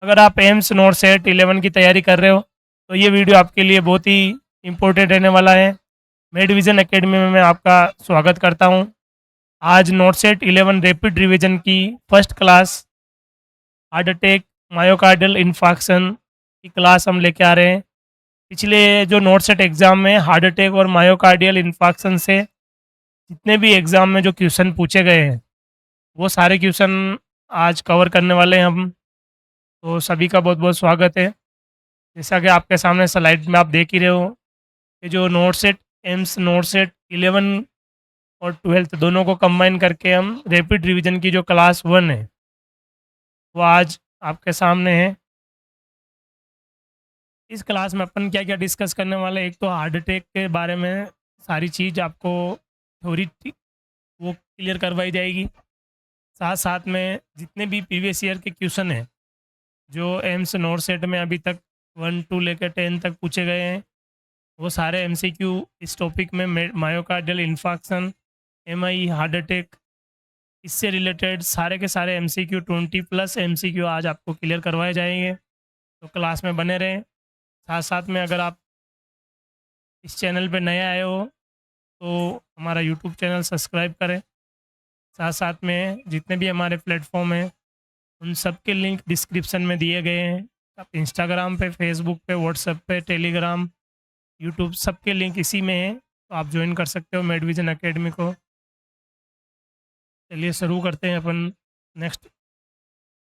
अगर आप AIIMS not set 11 की तैयारी कर रहे हो तो ये वीडियो आपके लिए बहुत ही इम्पोर्टेंट रहने वाला है। मेडविजन एकेडमी में मैं आपका स्वागत करता हूँ। आज नोट सेट 11 रैपिड रिवीजन की first class heart attack myocardial infarction की क्लास हम लेके आ रहे हैं। पिछले जो नोट सेट एग्ज़ाम में हार्ट अटैक और मायोकार्डियल इन्फार्क्शन से जितने भी एग्ज़ाम में जो क्वेश्चन पूछे गए हैं वो सारे क्वेश्चन आज कवर करने वाले हैं हम। तो सभी का बहुत बहुत स्वागत है। जैसा कि आपके सामने स्लाइड में आप देख ही रहे हो कि जो not set AIIMS not set 11 और 12 दोनों को कंबाइन करके हम रैपिड रिवीजन की जो क्लास 1 है वो आज आपके सामने है। इस क्लास में अपन क्या क्या डिस्कस करने वाले हैं, एक तो हार्ट अटैक के बारे में सारी चीज़ आपको थोड़ी वो क्लियर करवाई जाएगी। साथ साथ में जितने भी प्रीवियस ईयर के क्वेश्चन हैं जो एम्स नोट सेट में अभी तक 1 टू लेकर 10 तक पूछे गए हैं वो सारे एमसीक्यू इस टॉपिक में myocardial infarction MI heart attack इससे रिलेटेड सारे के सारे एमसीक्यू 20+ एमसीक्यू आज आपको क्लियर करवाए जाएंगे। तो क्लास में बने रहें। साथ साथ में अगर आप इस चैनल पे नए आए हो तो हमारा यूट्यूब चैनल सब्सक्राइब करें। साथ साथ में जितने भी हमारे प्लेटफॉर्म हैं उन सब के लिंक डिस्क्रिप्शन में दिए गए हैं। आप इंस्टाग्राम पे, फेसबुक पे, व्हाट्सएप पे, टेलीग्राम, यूट्यूब सबके लिंक इसी में है, तो आप ज्वाइन कर सकते हो मेडविजन एकेडमी को। चलिए शुरू करते हैं अपन नेक्स्ट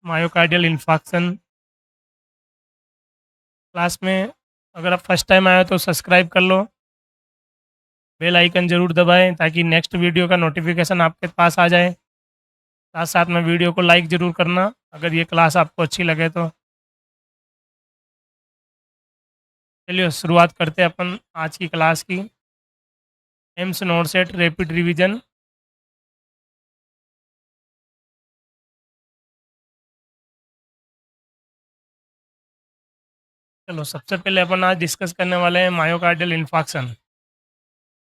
मायोकार्डियल इन्फार्क्शन क्लास में। अगर आप फर्स्ट टाइम आए हो तो सब्सक्राइब कर लो, बेल आइकन ज़रूर दबाएं ताकि नेक्स्ट वीडियो का नोटिफिकेशन आपके पास आ जाए। साथ साथ में वीडियो को लाइक ज़रूर करना अगर ये क्लास आपको अच्छी लगे तो। चलिए शुरुआत करते हैं अपन आज की क्लास की। AIIMS note set rapid revision. चलो सबसे पहले अपन आज डिस्कस करने वाले हैं मायोकार्डियल इन्फार्क्शन।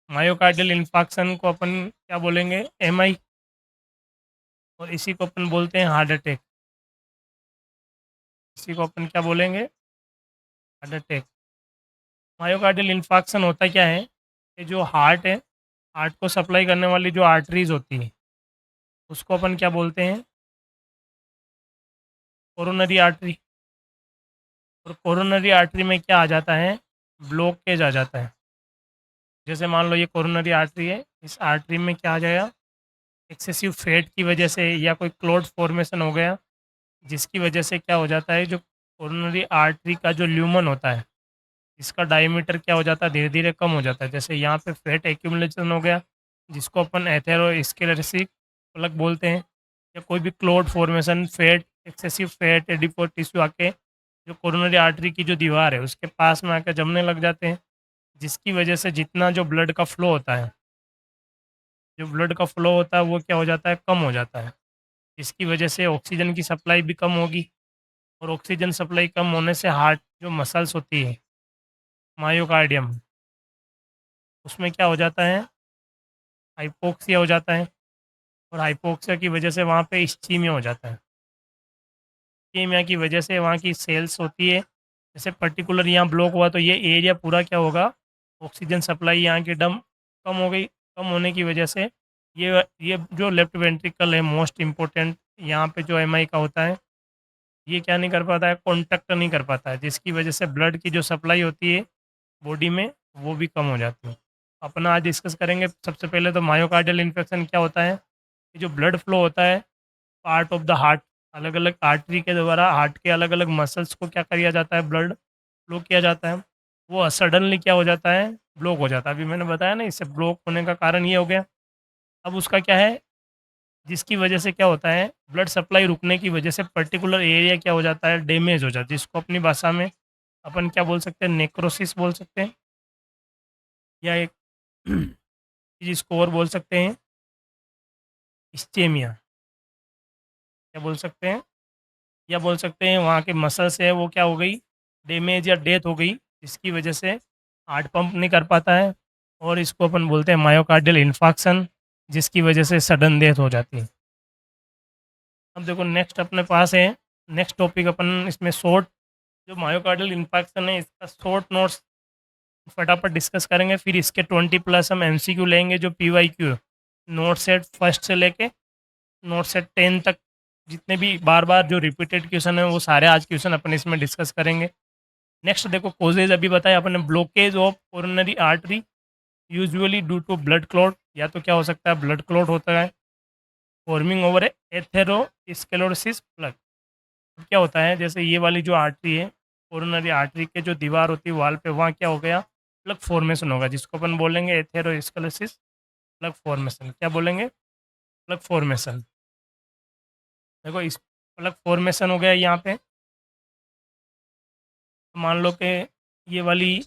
मायोकार्डियल इन्फार्क्शन को अपन क्या बोलेंगे, एमआई, और इसी को अपन बोलते हैं हार्ट अटैक। इसी को अपन क्या बोलेंगे, हार्ट अटैक। मायोकार्डियल इन्फार्क्शन होता क्या है कि जो हार्ट है, हार्ट को सप्लाई करने वाली जो आर्टरीज होती है उसको अपन क्या बोलते हैं, कोरोनरी आर्टरी। और कोरोनरी आर्टरी में क्या आ जाता है, ब्लॉकेज आ जाता है। जैसे मान लो ये कोरोनरी आर्टरी है, इस आर्टरी में क्या आ जाएगा, एक्सेसिव फैट की वजह से या कोई क्लॉट फॉर्मेशन हो गया जिसकी वजह से क्या हो जाता है, जो कोरोनरी आर्टरी का जो ल्यूमन होता है इसका डायमीटर क्या हो जाता है, धीरे धीरे कम हो जाता है। जैसे यहाँ पे फैट एक्यूमुलेशन हो गया जिसको अपन एथेरोस्क्लेरोसिस प्लग बोलते हैं, या कोई भी clot formation, fat, excessive fat, adipose tissue आके जो कोरोनरी आर्टरी की जो दीवार है उसके पास में आकर जमने लग जाते हैं, जिसकी वजह से जितना जो ब्लड का फ्लो होता है, जो ब्लड का फ्लो होता है वो क्या हो जाता है, कम हो जाता है। जिसकी वजह से ऑक्सीजन की सप्लाई भी कम होगी, और ऑक्सीजन सप्लाई कम होने से हार्ट जो मसल्स होती है, मायोकार्डियम, उसमें क्या हो जाता है, हाइपोक्सिया हो जाता है। और हाइपोक्सिया की वजह से वहाँ पे इस्चीमिया हो जाता है। इस्चीमिया की वजह से वहाँ की सेल्स होती है, जैसे पर्टिकुलर यहाँ ब्लॉक हुआ तो ये एरिया पूरा क्या होगा, ऑक्सीजन सप्लाई यहाँ की डम कम हो गई। कम होने की वजह से ये जो लेफ्ट वेंट्रिकल है मोस्ट इम्पोर्टेंट, यहाँ पे जो एमआई का होता है, ये क्या नहीं कर पाता है, कॉन्टैक्ट नहीं कर पाता है, जिसकी वजह से ब्लड की जो सप्लाई होती है बॉडी में वो भी कम हो जाती है। अपना आज डिस्कस करेंगे सबसे पहले तो मायोकार्डियल इन्फेक्शन क्या होता है। ये जो ब्लड फ्लो होता है पार्ट ऑफ द हार्ट, अलग अलग आर्टरी के द्वारा हार्ट के अलग अलग मसल्स को क्या किया जाता है, ब्लड फ्लो किया जाता है, वो सडनली क्या हो जाता है, ब्लॉक हो जाता है। अभी मैंने बताया ना, इससे ब्लॉक होने का कारण ये हो गया। अब उसका क्या है, जिसकी वजह से क्या होता है, ब्लड सप्लाई रुकने की वजह से पर्टिकुलर एरिया क्या हो जाता है, डैमेज हो जाता है, जिसको अपनी भाषा में अपन क्या बोल सकते हैं, नेक्रोसिस बोल सकते हैं, या एक जिसको और बोल सकते हैं इस्चेमिया, क्या बोल सकते हैं, या बोल सकते हैं वहाँ के मसल्स है वो क्या हो गई, डैमेज या डेथ हो गई, जिसकी वजह से हार्ट पंप नहीं कर पाता है, और इसको अपन बोलते हैं मायोकार्डियल इन्फार्क्शन, जिसकी वजह से सडन डेथ हो जाती है। अब देखो नेक्स्ट अपने पास है नेक्स्ट टॉपिक अपन इसमें शॉर्ट जो मायोकार्डियल इन्फार्क्शन है इसका शॉर्ट नोट्स फटाफट डिस्कस करेंगे, फिर इसके 20+ हम एमसीक्यू लेंगे जो पीवाईक्यू नोट सेट फर्स्ट से लेके नोट सेट 10 तक, जितने भी बार बार जो रिपीटेड क्वेश्चन है वो सारे आज क्वेश्चन अपन इसमें डिस्कस करेंगे। नेक्स्ट देखो कोजेज अभी बताया अपने, blockage of coronary artery usually due to blood clot, या तो क्या हो सकता है ब्लड क्लॉट होता है फॉर्मिंग ओवर एथेरोस्क्लेरोसिस प्लग। क्या होता है जैसे ये वाली जो आर्टरी है कोरोनरी आर्टरी के जो दीवार होती है वाल पे, वहाँ क्या हो गया प्लग फॉर्मेशन होगा, जिसको अपन बोलेंगे एथेरोस्क्लेरोसिस प्लग फॉर्मेशन। क्या बोलेंगे? Plug formation. देखो इस प्लग फॉर्मेशन हो गया यहाँ पे, मान लो कि ये वाली,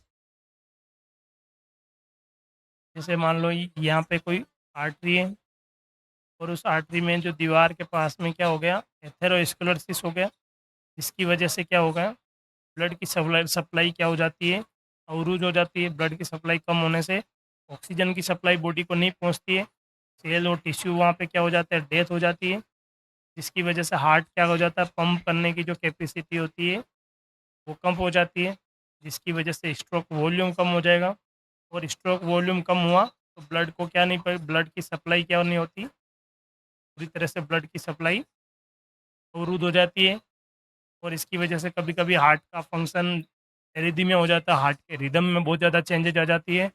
जैसे मान लो यहाँ पे कोई आर्टरी है और उस आर्टरी में जो दीवार के पास में क्या हो गया एथेरोस्क्लेरोसिस हो गया, जिसकी वजह से क्या होगा ब्लड की सप्लाई सप्लाई क्या हो जाती है अवरुद्ध हो जाती है। ब्लड की सप्लाई कम होने से ऑक्सीजन की सप्लाई बॉडी को नहीं पहुंचती है, सेल और टिश्यू वहाँ पे क्या हो जाता है डेथ हो जाती है, जिसकी वजह से हार्ट क्या हो जाता है पंप करने की जो कैपेसिटी होती है वो कम हो जाती है, जिसकी वजह से स्ट्रोक वॉल्यूम कम हो जाएगा। और स्ट्रोक वॉल्यूम कम हुआ तो ब्लड को क्या नहीं, ब्लड की सप्लाई क्या नहीं होती, पूरी तरह से ब्लड की सप्लाई अवरुद्ध हो जाती है। और इसकी वजह से कभी कभी हार्ट का फंक्शन एरिदमिया हो जाता है, हार्ट के रिदम में बहुत ज़्यादा चेंजेज आ जाती है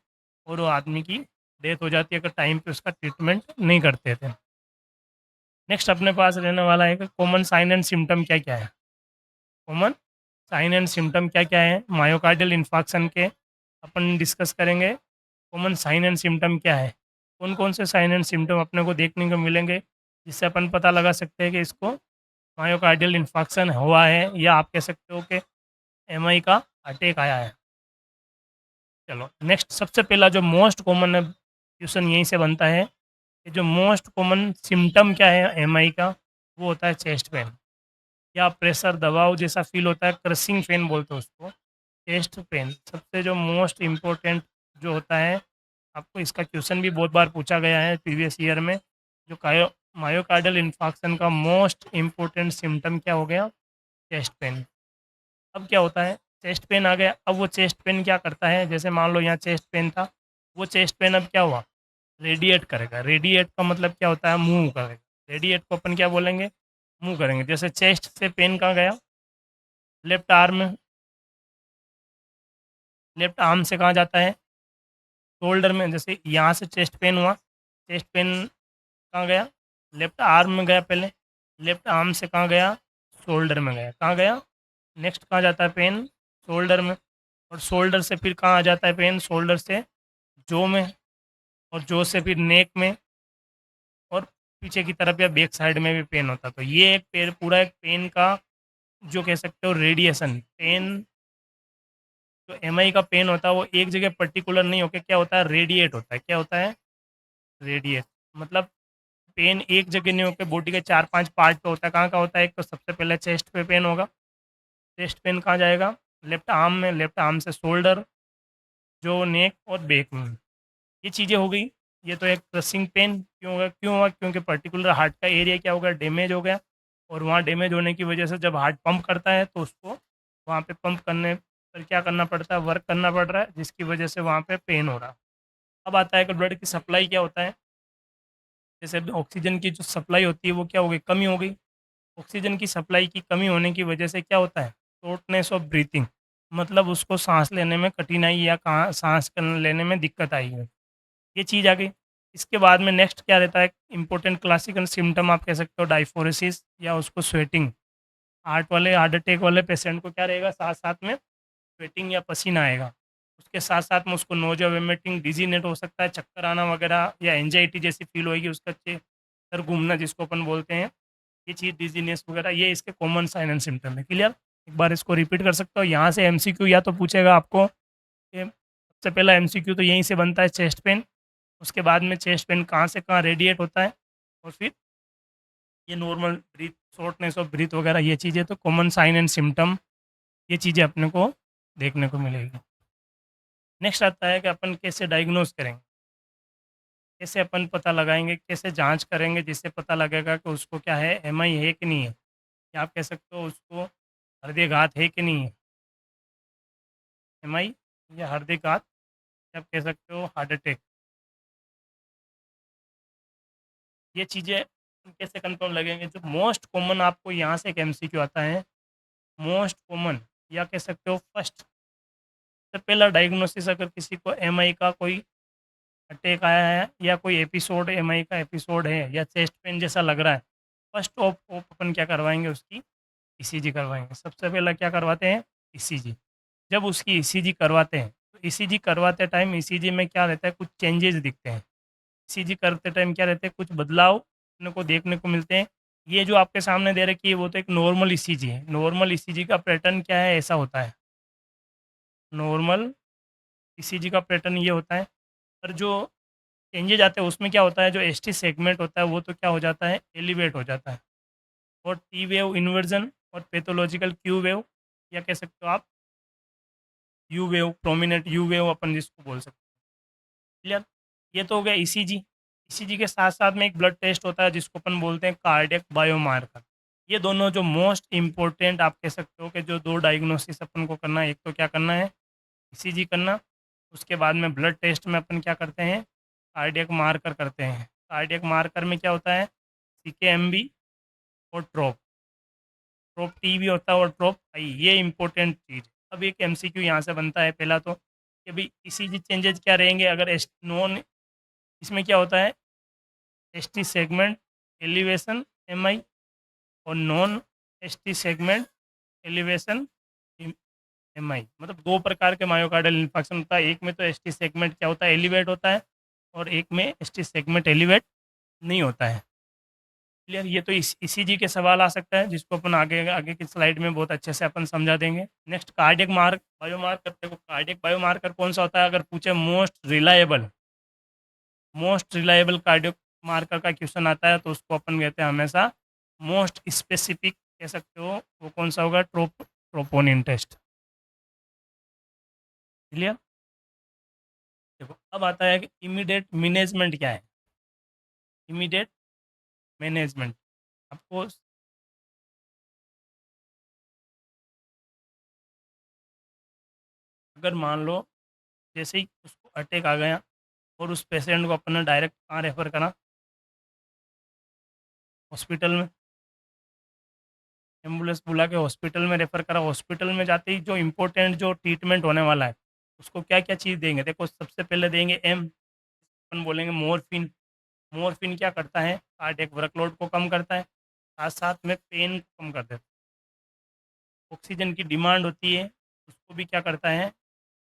और वो आदमी की डेथ हो जाती है अगर टाइम पे उसका ट्रीटमेंट नहीं करते थे। नेक्स्ट अपने पास रहने वाला है कि कॉमन साइन एंड सिम्टम क्या क्या है। कॉमन साइन एंड सिम्टम क्या क्या है मायोकार्डियल इन्फार्क्शन के, अपन डिस्कस करेंगे। कॉमन साइन एंड सिम्टम क्या है, कौन कौन से साइन एंड सिम्टम अपने को देखने को मिलेंगे, जिससे अपन पता लगा सकते हैं कि इसको मायोकार्डियल इन्फार्क्शन हुआ है, या आप कह सकते हो कि एमआई का अटैक आया है। चलो नेक्स्ट, सबसे पहला जो मोस्ट कॉमन क्वेश्चन यहीं से बनता है कि जो मोस्ट कॉमन सिम्टम क्या है एमआई का, वो होता है चेस्ट पेन, या प्रेशर दबाव जैसा फील होता है, क्रसिंग पेन बोलते हैं उसको। चेस्ट पेन सबसे जो मोस्ट इम्पोर्टेंट जो होता है, आपको इसका क्वेश्चन भी बहुत बार पूछा गया है प्रीवियस ईयर में। जो कायो मायोकार्डियल इन्फार्क्शन का मोस्ट इम्पोर्टेंट सिम्टम क्या हो गया, चेस्ट पेन। अब क्या होता है चेस्ट पेन आ गया, अब वो चेस्ट पेन क्या करता है, जैसे मान लो यहाँ चेस्ट पेन था, वो चेस्ट पेन अब क्या हुआ रेडिएट करेगा। रेडिएट का मतलब क्या होता है मूव करेगा, रेडिएट को अपन क्या बोलेंगे मूव करेंगे। जैसे चेस्ट से पेन कहाँ गया लेफ्ट आर्म, लेफ्ट आर्म से कहाँ जाता है शोल्डर में। जैसे यहाँ से चेस्ट पेन हुआ, चेस्ट पेन कहाँ गया लेफ्ट आर्म में गया पहले, लेफ्ट आर्म से कहाँ गया शोल्डर में गया, कहाँ गया नेक्स्ट कहाँ जाता है पेन शोल्डर में, और शोल्डर से फिर कहाँ आ जाता है पेन शोल्डर से जो में, और जो से फिर नेक में, और पीछे की तरफ या बैक साइड में भी पेन होता है। तो ये एक पूरा एक पेन का जो कह सकते हो रेडिएशन पेन, जो एमआई का पेन होता है वो एक जगह पर्टिकुलर नहीं होकर क्या होता है रेडिएट होता है। क्या होता है रेडिएट, मतलब पेन एक जगह नहीं होकर बॉडी के 4-5 पार्ट पे होता है। कहाँ का होता है, एक तो सबसे पहले चेस्ट पे पेन होगा, चेस्ट पेन कहाँ जाएगा लेफ्ट आर्म में, लेफ्ट आर्म से शोल्डर, जो नेक और बैक में। ये चीज़ें हो गई। ये तो एक क्रशिंग पेन क्यों होगा, क्यों हुआ क्योंकि पर्टिकुलर हार्ट का एरिया क्या हो गया डैमेज हो गया, और वहाँ डैमेज होने की वजह से जब हार्ट पंप करता है तो उसको वहाँ पे पंप करने पर क्या करना पड़ता है वर्क करना पड़ रहा है, जिसकी वजह से वहाँ पे पेन हो रहा है। अब आता है कि ब्लड की सप्लाई क्या होता है, जैसे अभी ऑक्सीजन की जो सप्लाई होती है वो क्या हो गई कमी हो गई। ऑक्सीजन की सप्लाई की कमी होने की वजह से क्या होता है शॉर्टनेस ऑफ ब्रीथिंग, मतलब उसको सांस लेने में कठिनाई या कहाँ सांस लेने में दिक्कत आई है, ये चीज़ आ गई। इसके बाद में नेक्स्ट क्या रहता है इंपॉर्टेंट क्लासिकल सिम्टम आप कह सकते हो डायफोरेसिस या उसको स्वेटिंग। हार्ट अटैक वाले पेशेंट को क्या रहेगा साथ साथ में स्वेटिंग या पसीना आएगा, उसके साथ साथ में उसको नोज़िया वोमिटिंग डिजीनेट हो सकता है, चक्कर आना वगैरह, या एंजाइटी जैसी फील होगी, उसका सर घूमना जिसको अपन बोलते हैं, ये चीज़ डिजीनेस वगैरह, ये इसके कॉमन साइन एंड सिम्टम है। क्लियर, एक बार इसको रिपीट कर सकते हो। यहाँ से एमसीक्यू या तो पूछेगा आपको कि सबसे पहला एमसीक्यू तो यहीं से बनता है चेस्ट पेन, उसके बाद में चेस्ट पेन कहाँ से कहाँ रेडिएट होता है, और फिर ये normal breath shortness of breath वगैरह, ये चीज़ें तो कॉमन साइन एंड सिम्टम, ये चीज़ें अपने को देखने को मिलेगी। नेक्स्ट आता है कि अपन कैसे डायग्नोज करेंगे, कैसे अपन पता लगाएंगे, कैसे जांच करेंगे जिससे पता लगेगा कि उसको क्या है एमआई है कि नहीं है। या आप कह सकते हो उसको हृदयघात है कि नहीं है, एमआई या हृदयघात, या आप कह सकते हो हार्ट अटैक। ये चीज़ें कैसे कंफर्म लगेंगे, जो मोस्ट कॉमन आपको यहाँ से एक एमसीक्यू आता है, मोस्ट कॉमन, या कह सकते हो फर्स्ट, सबसे पहला डायग्नोसिस अगर किसी को एमआई का कोई अटैक आया है या कोई एपिसोड एमआई का एपिसोड है या चेस्ट पेन जैसा लग रहा है, फर्स्ट ऑफ ऑफ अपन क्या करवाएंगे, उसकी ईसीजी करवाएंगे। सबसे पहला क्या करवाते हैं, ईसीजी। जब उसकी ईसीजी करवाते हैं तो ईसीजी करवाते टाइम ईसीजी में क्या रहता है, कुछ चेंजेस दिखते हैं। ईसीजी करते टाइम क्या रहते हैं, कुछ बदलाव अपने को देखने को मिलते हैं। ये जो आपके सामने दे रखी है वो तो एक नॉर्मल ईसीजी है। नॉर्मल ईसीजी का पैटर्न क्या है, ऐसा होता है। नॉर्मल ईसीजी का पैटर्न ये होता है। पर जो चेंजेज आते हैं उसमें क्या होता है, जो एसटी सेगमेंट होता है वो तो क्या हो जाता है, एलिवेट हो जाता है। और टी वेव इन्वर्जन और पैथोलॉजिकल क्यू वेव, या कह सकते हो आप U wave, prominent U wave अपन जिसको बोल सकते हैं। क्लियर। ये तो हो गया ईसीजी। ईसीजी के साथ साथ में एक ब्लड टेस्ट होता है जिसको अपन बोलते हैं कार्डियक बायोमार्कर। ये दोनों जो मोस्ट इम्पोर्टेंट आप कह सकते हो कि जो दो डायग्नोसिस अपन को करना है, एक तो क्या करना है, ईसीजी करना। उसके बाद में ब्लड टेस्ट में अपन क्या करते हैं, कार्डियक मार्कर करते हैं। कार्डियक मार्कर में क्या होता है, सीकेएमबी और ट्रोप। ट्रोप टी भी होता है और ट्रोप आई, ये इंपॉर्टेंट चीज़। अब एक एमसीक्यू यहाँ से बनता है पहला तो, कि भाई ईसीजी चेंजेज क्या रहेंगे अगर नॉन, इसमें क्या होता है, एसटी सेगमेंट एलिवेशन एमआई, और non ST segment elevation MI. मतलब दो प्रकार के मायोकार्डियल इन्फेक्शन होता है। एक में तो एसटी सेगमेंट क्या होता है, एलिवेट होता है, और एक में एसटी सेगमेंट एलिवेट नहीं होता है। क्लियर। ये तो इस ईसीजी के सवाल आ सकता है जिसको अपन आगे आगे की स्लाइड में बहुत अच्छे से अपन समझा देंगे। Next cardiac mark biomarker. देखो कार्डियक बायोमार्कर कौन सा होता है, अगर पूछे मोस्ट रिलायबल कार्डियक मार्कर का क्वेश्चन आता है तो उसको अपन कहते हैं हमेशा मोस्ट स्पेसिफिक, कह सकते हो वो कौन सा होगा, ट्रोपोनिन टेस्ट। क्लियर। देखो अब आता है कि इमीडिएट मैनेजमेंट क्या है। इमीडिएट मैनेजमेंट आपको, अगर मान लो जैसे ही उसको अटैक आ गया और उस पेशेंट को अपन ने डायरेक्ट कहाँ रेफर करा, हॉस्पिटल में, एम्बुलेंस बुला के हॉस्पिटल में रेफर करा। हॉस्पिटल में जाते ही जो इम्पोर्टेंट जो ट्रीटमेंट होने वाला है उसको क्या क्या चीज़ देंगे, देखो सबसे पहले देंगे अपन बोलेंगे मॉर्फिन। मॉर्फिन क्या करता है, कार्डियक वर्कलोड को कम करता है, साथ साथ में पेन को कम कर देता है। ऑक्सीजन की डिमांड होती है उसको भी क्या करता है,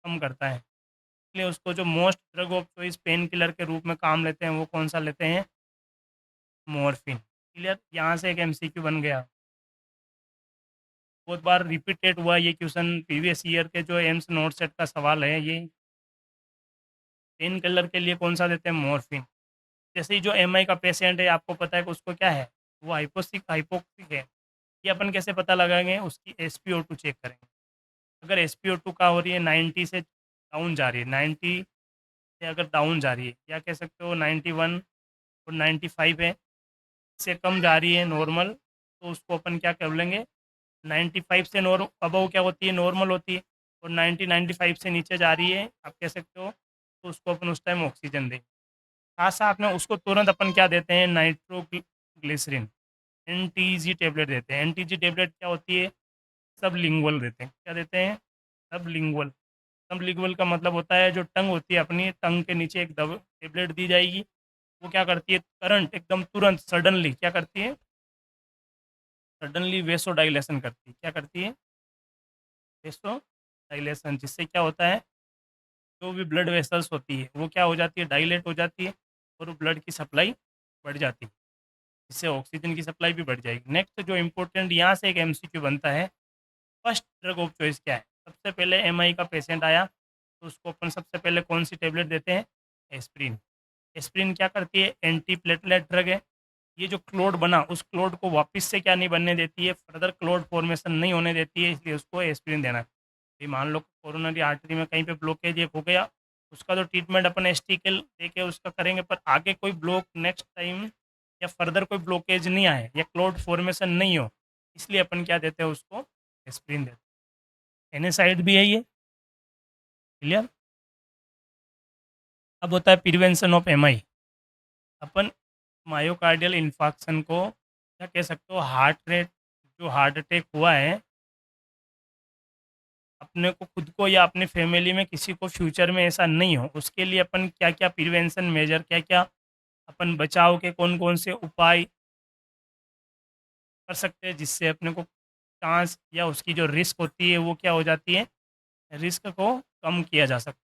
कम करता है। इसलिए उसको जो most drug of choice pain killer के रूप में काम लेते हैं वो कौन सा लेते हैं, मॉर्फिन। क्लियर। यहाँ से एक एमसीक्यू बन गया, बहुत बार रिपीटेड हुआ ये क्वेश्चन, प्रीवियस ईयर के जो एम्स नोट सेट का सवाल है ये। पेन किलर के लिए कौन सा देते हैं, मॉर्फिन। जैसे ही जो एमआई का पेशेंट है आपको पता है कि उसको क्या है, वो हाइपोक्सिक है। ये अपन कैसे पता लगाएंगे, उसकी SpO2 चेक करेंगे। अगर SpO2 का हो रही है 90 से डाउन जा रही है, 90 से अगर डाउन जा रही है, या कह सकते हो 91 और 95 है, से कम जा रही है नॉर्मल, तो उसको अपन क्या कर लेंगे, 95 से नॉर्म अबव क्या होती है, नॉर्मल होती है। और 95 से नीचे जा रही है आप कह सकते हो, तो उसको अपन उस टाइम ऑक्सीजन देंगे। साथ साथ में उसको तुरंत अपन क्या देते हैं, नाइट्रोग्लिसरीन, NTG टेबलेट देते हैं। NTG टेबलेट क्या होती है, सब लिंगुअल देते हैं। क्या देते हैं, सब लिंगुअल। सब लिंगुअल का मतलब होता है जो टंग होती है अपनी टंग के नीचे एक दवा टेबलेट दी जाएगी, वो क्या करती है, करंट एकदम तुरंत सडनली क्या करती है, सडनली वेसो डायलेशन करती है। क्या करती है, वेसो डायलेशन, जिससे क्या होता है, जो भी ब्लड वेसल्स होती है वो क्या हो जाती है, डायलेट हो जाती है, और वो ब्लड की सप्लाई बढ़ जाती है। इससे ऑक्सीजन की सप्लाई भी बढ़ जाएगी। नेक्स्ट जो इम्पोर्टेंट यहाँ से एक एमसीक्यू बनता है, फर्स्ट ड्रग ऑफ चॉइस क्या है। सबसे पहले एमआई का पेशेंट आया तो उसको अपन सबसे पहले कौन सी टेबलेट देते हैं, एस्प्रिन। एस्प्रिन क्या करती है, एंटी प्लेटलेट ड्रग है। ये जो क्लोट बना उस क्लोट को वापस से क्या नहीं बनने देती है, फर्दर क्लोट फॉर्मेशन नहीं होने देती है, इसलिए उसको एस्प्रिन देना है। ये मान लो कोरोनरी आर्टरी में कहीं पे ब्लॉकेज एक हो गया, उसका तो ट्रीटमेंट अपन एसटीकेल दे के उसका करेंगे, पर आगे कोई ब्लॉक नेक्स्ट टाइम या फर्दर कोई ब्लॉकेज नहीं आए या क्लोट फॉर्मेशन नहीं हो, इसलिए अपन क्या देते हैं उसको, एस्पिरिन देते हैं। NSAID भी है ये, क्लियर। अब होता है prevention of MI। Upon myocardial infarction को क्या कह सकते हो, हार्ट रेट, जो हार्ट अटैक हुआ है अपने को खुद को या अपने फैमिली में किसी को फ्यूचर में ऐसा नहीं हो, उसके लिए अपन क्या क्या प्रिवेंशन मेजर, क्या क्या अपन बचाव के कौन कौन से उपाय कर सकते हैं, जिससे अपने को चांस या उसकी जो रिस्क होती है वो क्या हो जाती है, रिस्क को कम किया जा सकता है।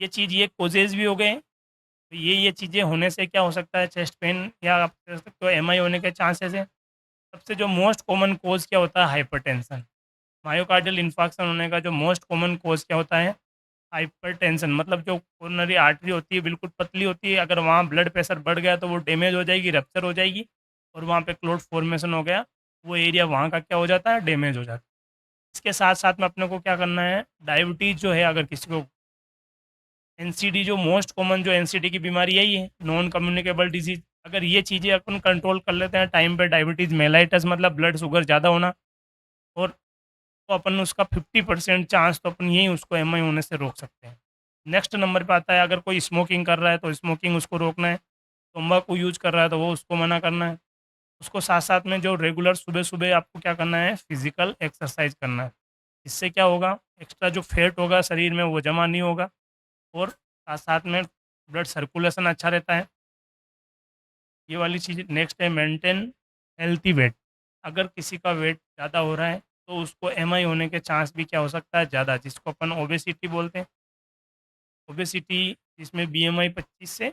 ये चीज़, ये कोजेज़ भी हो गए। तो ये चीज़ें होने से क्या हो सकता है, चेस्ट पेन या आप कह सकते हो MI होने के चांसेस है। सबसे जो मोस्ट कॉमन कोज़ क्या होता है, हाइपरटेंशन। मायोकार्डियल इन्फार्क्शन होने का जो मोस्ट कॉमन कोज़ क्या होता है, हाइपरटेंशन। मतलब जो कोरोनरी आर्टरी होती है बिल्कुल पतली होती है, अगर वहाँ ब्लड प्रेशर बढ़ गया तो वो डैमेज हो जाएगी, रप्चर हो जाएगी, और वहाँ पे क्लोट फॉर्मेशन हो गया, वो एरिया वहाँ का क्या हो जाता है, डैमेज हो जाता है। इसके साथ साथ में अपने को क्या करना है, डायबिटीज़ जो है, अगर किसी को NCD, जो मोस्ट कॉमन जो NCD की बीमारी यही है, नॉन कम्युनिकेबल डिजीज, अगर ये चीज़ें अपन कंट्रोल कर लेते हैं टाइम पे, डायबिटीज़ मेलाइटस मतलब ब्लड शुगर ज़्यादा होना, और तो अपन उसका 50% चांस तो अपन यही उसको MI होने से रोक सकते हैं। नेक्स्ट नंबर पे आता है, अगर कोई स्मोकिंग कर रहा है तो स्मोकिंग उसको रोकना है, तंबाकू यूज़ कर रहा है तो वो उसको मना करना है। उसको साथ साथ में जो रेगुलर सुबह सुबह आपको क्या करना है, फिजिकल एक्सरसाइज करना है। इससे क्या होगा, एक्स्ट्रा जो फैट होगा शरीर में वो जमा नहीं होगा, और साथ साथ में ब्लड सर्कुलेशन अच्छा रहता है। ये वाली चीज़। नेक्स्ट है मेंटेन हेल्थी वेट। अगर किसी का वेट ज़्यादा हो रहा है तो उसको MI होने के चांस भी क्या हो सकता है, ज़्यादा, जिसको अपन ओबेसिटी बोलते हैं। ओबेसिटी जिसमें BMI 25 से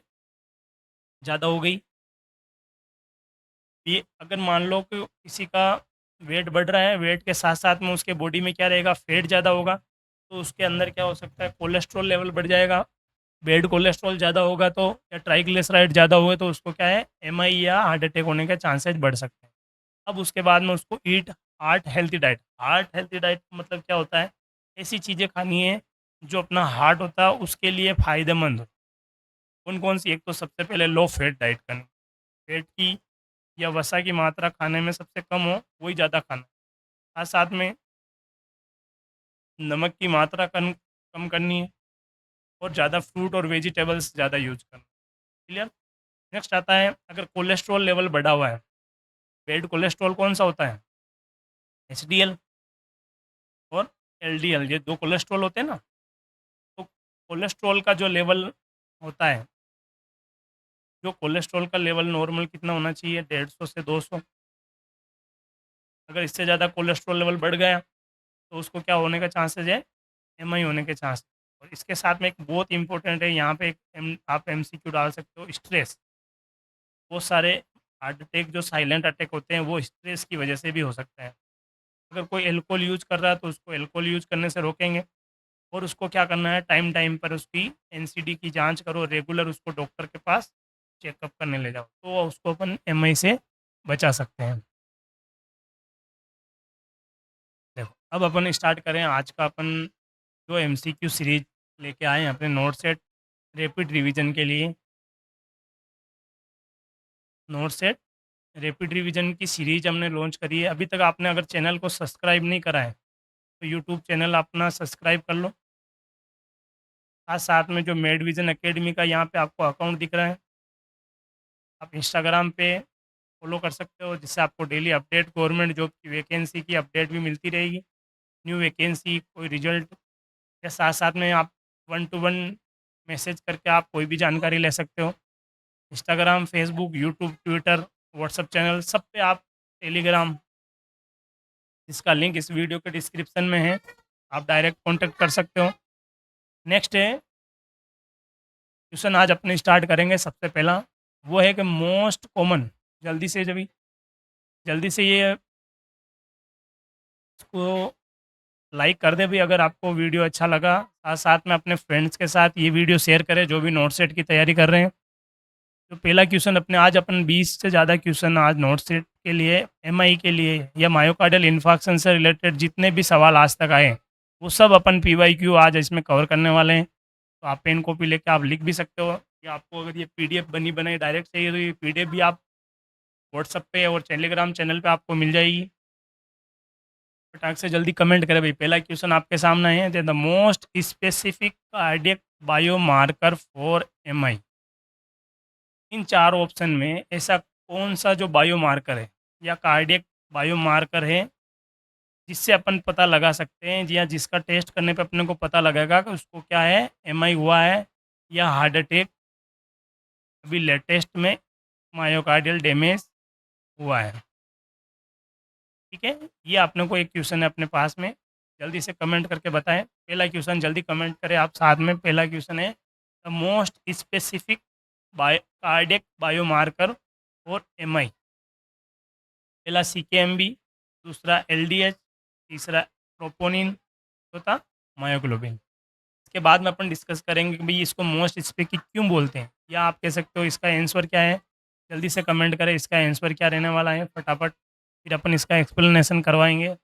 ज़्यादा हो गई। ये अगर मान लो कि किसी का वेट बढ़ रहा है, वेट के साथ साथ में उसके बॉडी में क्या रहेगा, फैट ज़्यादा होगा, तो उसके अंदर क्या हो सकता है, कोलेस्ट्रॉल लेवल बढ़ जाएगा। बैड कोलेस्ट्रॉल ज़्यादा होगा तो, या ट्राइग्लिसराइड ज़्यादा हुए तो उसको क्या है, MI या हार्ट अटैक होने के चांसेस बढ़ सकते हैं। अब उसके बाद में उसको eat heart healthy diet. Heart healthy diet मतलब क्या होता है, ऐसी चीज़ें खानी है जो अपना हार्ट होता है उसके लिए फ़ायदेमंद हो। कौन कौन सी, एक तो सबसे पहले लो फैट डाइट करनी, फैट की या वसा की मात्रा खाने में सबसे कम हो, वही ज़्यादा खाना। साथ साथ में नमक की मात्रा कम कम करनी है, और ज़्यादा फ्रूट और वेजिटेबल्स ज़्यादा यूज करना। क्लियर। नेक्स्ट आता है, अगर कोलेस्ट्रॉल लेवल बढ़ा हुआ है, बैड कोलेस्ट्रॉल कौन सा होता है, HDL और LDL, ये दो कोलेस्ट्रॉल होते हैं ना। तो कोलेस्ट्रॉल का जो लेवल होता है, जो कोलेस्ट्रॉल का लेवल नॉर्मल कितना होना चाहिए, 150 से 200। अगर इससे ज़्यादा कोलेस्ट्रॉल लेवल बढ़ गया तो उसको क्या होने का चांसेस है, MI होने के चांस। और इसके साथ में एक बहुत इंपॉर्टेंट है, यहाँ पे एक आप MCQ डाल सकते हो, स्ट्रेस। बहुत सारे हार्ट अटैक जो साइलेंट अटैक होते हैं वो स्ट्रेस की वजह से भी हो सकता है। अगर कोई अल्कोहल यूज़ कर रहा है तो उसको अल्कोहल यूज़ करने से रोकेंगे, और उसको क्या करना है, टाइम टाइम पर उसकी NCD की जांच करो, रेगुलर उसको डॉक्टर के पास चेकअप करने ले जाओ, तो उसको अपन MI से बचा सकते हैं। देखो, अब अपन स्टार्ट करें आज का अपन जो MCQ सीरीज लेके आए हैं अपने नोट सेट रैपिड रिवीजन के लिए। नोट सेट रैपिड रिवीजन की सीरीज हमने लॉन्च करी है। अभी तक आपने अगर चैनल को सब्सक्राइब नहीं करा है तो यूट्यूब चैनल अपना सब्सक्राइब कर लो। साथ साथ में जो मेड विजन अकेडमी का यहाँ पे आपको अकाउंट दिख रहा है, आप इंस्टाग्राम पे फॉलो कर सकते हो, जिससे आपको डेली अपडेट, गवर्नमेंट जॉब की वैकेंसी की अपडेट भी मिलती रहेगी। न्यू वैकेंसी, कोई रिजल्ट, या साथ साथ में आप 1-to-1 मैसेज करके आप कोई भी जानकारी ले सकते हो। Instagram, Facebook, YouTube, Twitter, WhatsApp channel सब पे आप, टेलीग्राम, जिसका लिंक इस वीडियो के डिस्क्रिप्शन में है, आप डायरेक्ट कॉन्टैक्ट कर सकते हो। नेक्स्ट है क्वेश्चन आज अपने स्टार्ट करेंगे। सबसे पहला वो है कि मोस्ट कॉमन, जल्दी से जब जल्दी से ये इसको लाइक कर दे भी अगर आपको वीडियो अच्छा लगा। साथ साथ में अपने फ्रेंड्स के साथ ये वीडियो शेयर करें जो भी नोट सेट की तैयारी कर रहे हैं। तो पहला क्वेश्चन अपने आज अपन 20 से ज़्यादा क्वेश्चन आज नोट सेट के लिए, MI के लिए, या मायोकार्डियल इन्फार्क्शन से रिलेटेड जितने भी सवाल आज तक आए वो सब अपन PYQ आज इसमें कवर करने वाले हैं। तो आप पेन कॉपी लेके आप लिख भी सकते हो, या आपको अगर ये PDF बनी बनाई डायरेक्ट चाहिए तो ये PDF भी आप व्हाट्सएप पे और टेलीग्राम चैनल पे आपको मिल जाएगी। फटाक से जल्दी कमेंट करें भाई। पहला क्वेश्चन आपके सामने है, the most specific cardiac biomarker for MI. इन चार ऑप्शन में ऐसा कौन सा जो बायोमार्कर है या कार्डियक बायोमार्कर है जिससे अपन पता लगा सकते हैं, या जिसका टेस्ट करने पे अपने को पता लगेगा कि उसको क्या है, एमआई हुआ है या हार्ट अटैक अभी लेटेस्ट में मायोकार्डियल डैमेज हुआ है। ठीक है, ये आपने को एक क्वेश्चन है अपने पास में, जल्दी से कमेंट करके बताएं। पहला क्वेश्चन जल्दी कमेंट करें आप साथ में। पहला क्वेश्चन है, the most specific cardiac biomarker for MI. पहला सीकेएमबी, दूसरा एलडीएच, तीसरा ट्रोपोनिन, चौथा मायोग्लोबिन। इसके बाद में अपन डिस्कस करेंगे कि भाई इसको मोस्ट स्पेसिफिक क्यों बोलते हैं, या आप कह सकते हो इसका आंसर क्या है। जल्दी से कमेंट करें इसका आंसर क्या रहने वाला है फटाफट, फिर अपन इसका एक्सप्लेनेशन करवाएंगे।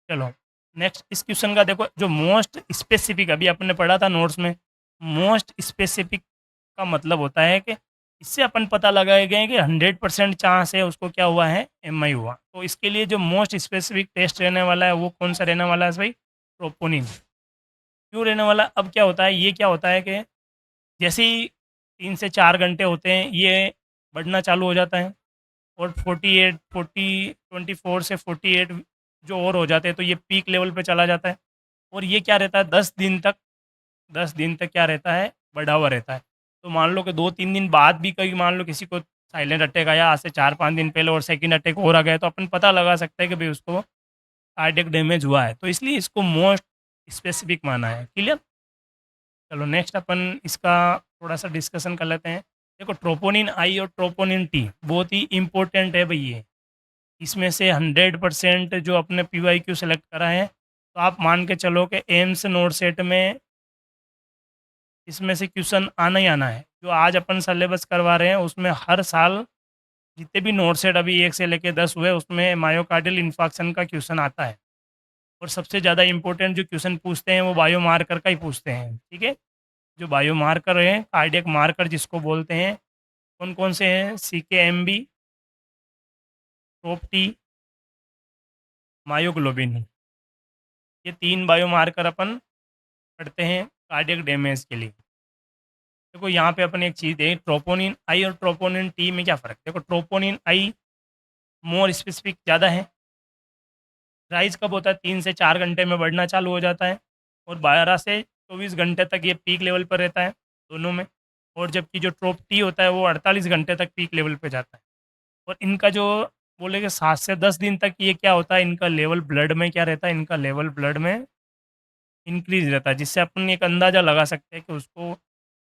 चलो नेक्स्ट इस क्वेश्चन का देखो, जो मोस्ट स्पेसिफिक अभी अपन ने पढ़ा था नोट्स में, मोस्ट स्पेसिफिक का मतलब होता है कि इससे अपन पता लगाए गए कि 100% चांस है उसको क्या हुआ है, एमआई हुआ। तो इसके लिए जो मोस्ट स्पेसिफिक टेस्ट रहने वाला है वो कौन सा रहने वाला है भाई, ट्रोपोनिन। क्यों रहने वाला, अब क्या होता है, ये क्या होता है कि जैसे ही 3 से 4 घंटे होते हैं ये बढ़ना चालू हो जाता है, और 48 40 24 से 48 जो और हो जाते हैं तो ये पीक लेवल पे चला जाता है। और ये क्या रहता है, 10 दिन तक, 10 दिन तक क्या रहता है, बढ़ा हुआ रहता है। तो मान लो कि 2-3 दिन बाद भी कहीं मान लो किसी को साइलेंट अटैक आया आज से 4-5 दिन पहले, और सेकंड अटैक और आ गया, तो अपन पता लगा सकते हैं कि भाई उसको कार्डियक डैमेज हुआ है। तो इसलिए इसको मोस्ट स्पेसिफिक माना है। क्लियर। चलो नेक्स्ट अपन इसका थोड़ा सा डिस्कशन कर लेते हैं। देखो ट्रोपोनिन आई और ट्रोपोनिन टी बहुत ही इंपॉर्टेंट है भाई ये। इसमें से 100% जो अपने PYQ सेलेक्ट करा है, तो आप मान के चलो कि एम्स नोट सेट में इसमें से क्वेश्चन आना ही आना है। जो आज अपन सिलेबस करवा रहे हैं उसमें हर साल जितने भी नोट सेट अभी 1 से लेकर 10 हुए उसमें मायोकार्डियल इन्फार्क्शन का क्वेश्चन आता है। और सबसे ज़्यादा इंपॉर्टेंट जो क्वेश्चन पूछते हैं वो बायोमार्कर का ही पूछते हैं। ठीक है, जो बायोमार्कर है कार्डियक मार्कर जिसको बोलते हैं, कौन कौन से हैं, CKMB, TROP-T, मायोग्लोबिन। ये 3 बायोमार्कर अपन पढ़ते हैं कार्डियक डैमेज के लिए। देखो यहाँ पे अपन एक चीज़ देखें, ट्रोपोनिन आई और ट्रोपोनिन टी में क्या फ़र्क है। देखो ट्रोपोनिन आई मोर स्पेसिफिक ज़्यादा है, राइज कब होता है, 3 से 4 घंटे में बढ़ना चालू हो जाता है, और 12 से 24 घंटे तक ये पीक लेवल पर रहता है दोनों में। और जबकि जो ट्रोप टी होता है वो 48 घंटे तक पीक लेवल पे जाता है। और इनका जो बोलेंगे 7 से 10 दिन तक ये क्या होता है, इनका लेवल ब्लड में क्या रहता है, इनका लेवल ब्लड में इंक्रीज रहता है, जिससे अपन एक अंदाज़ा लगा सकते हैं कि उसको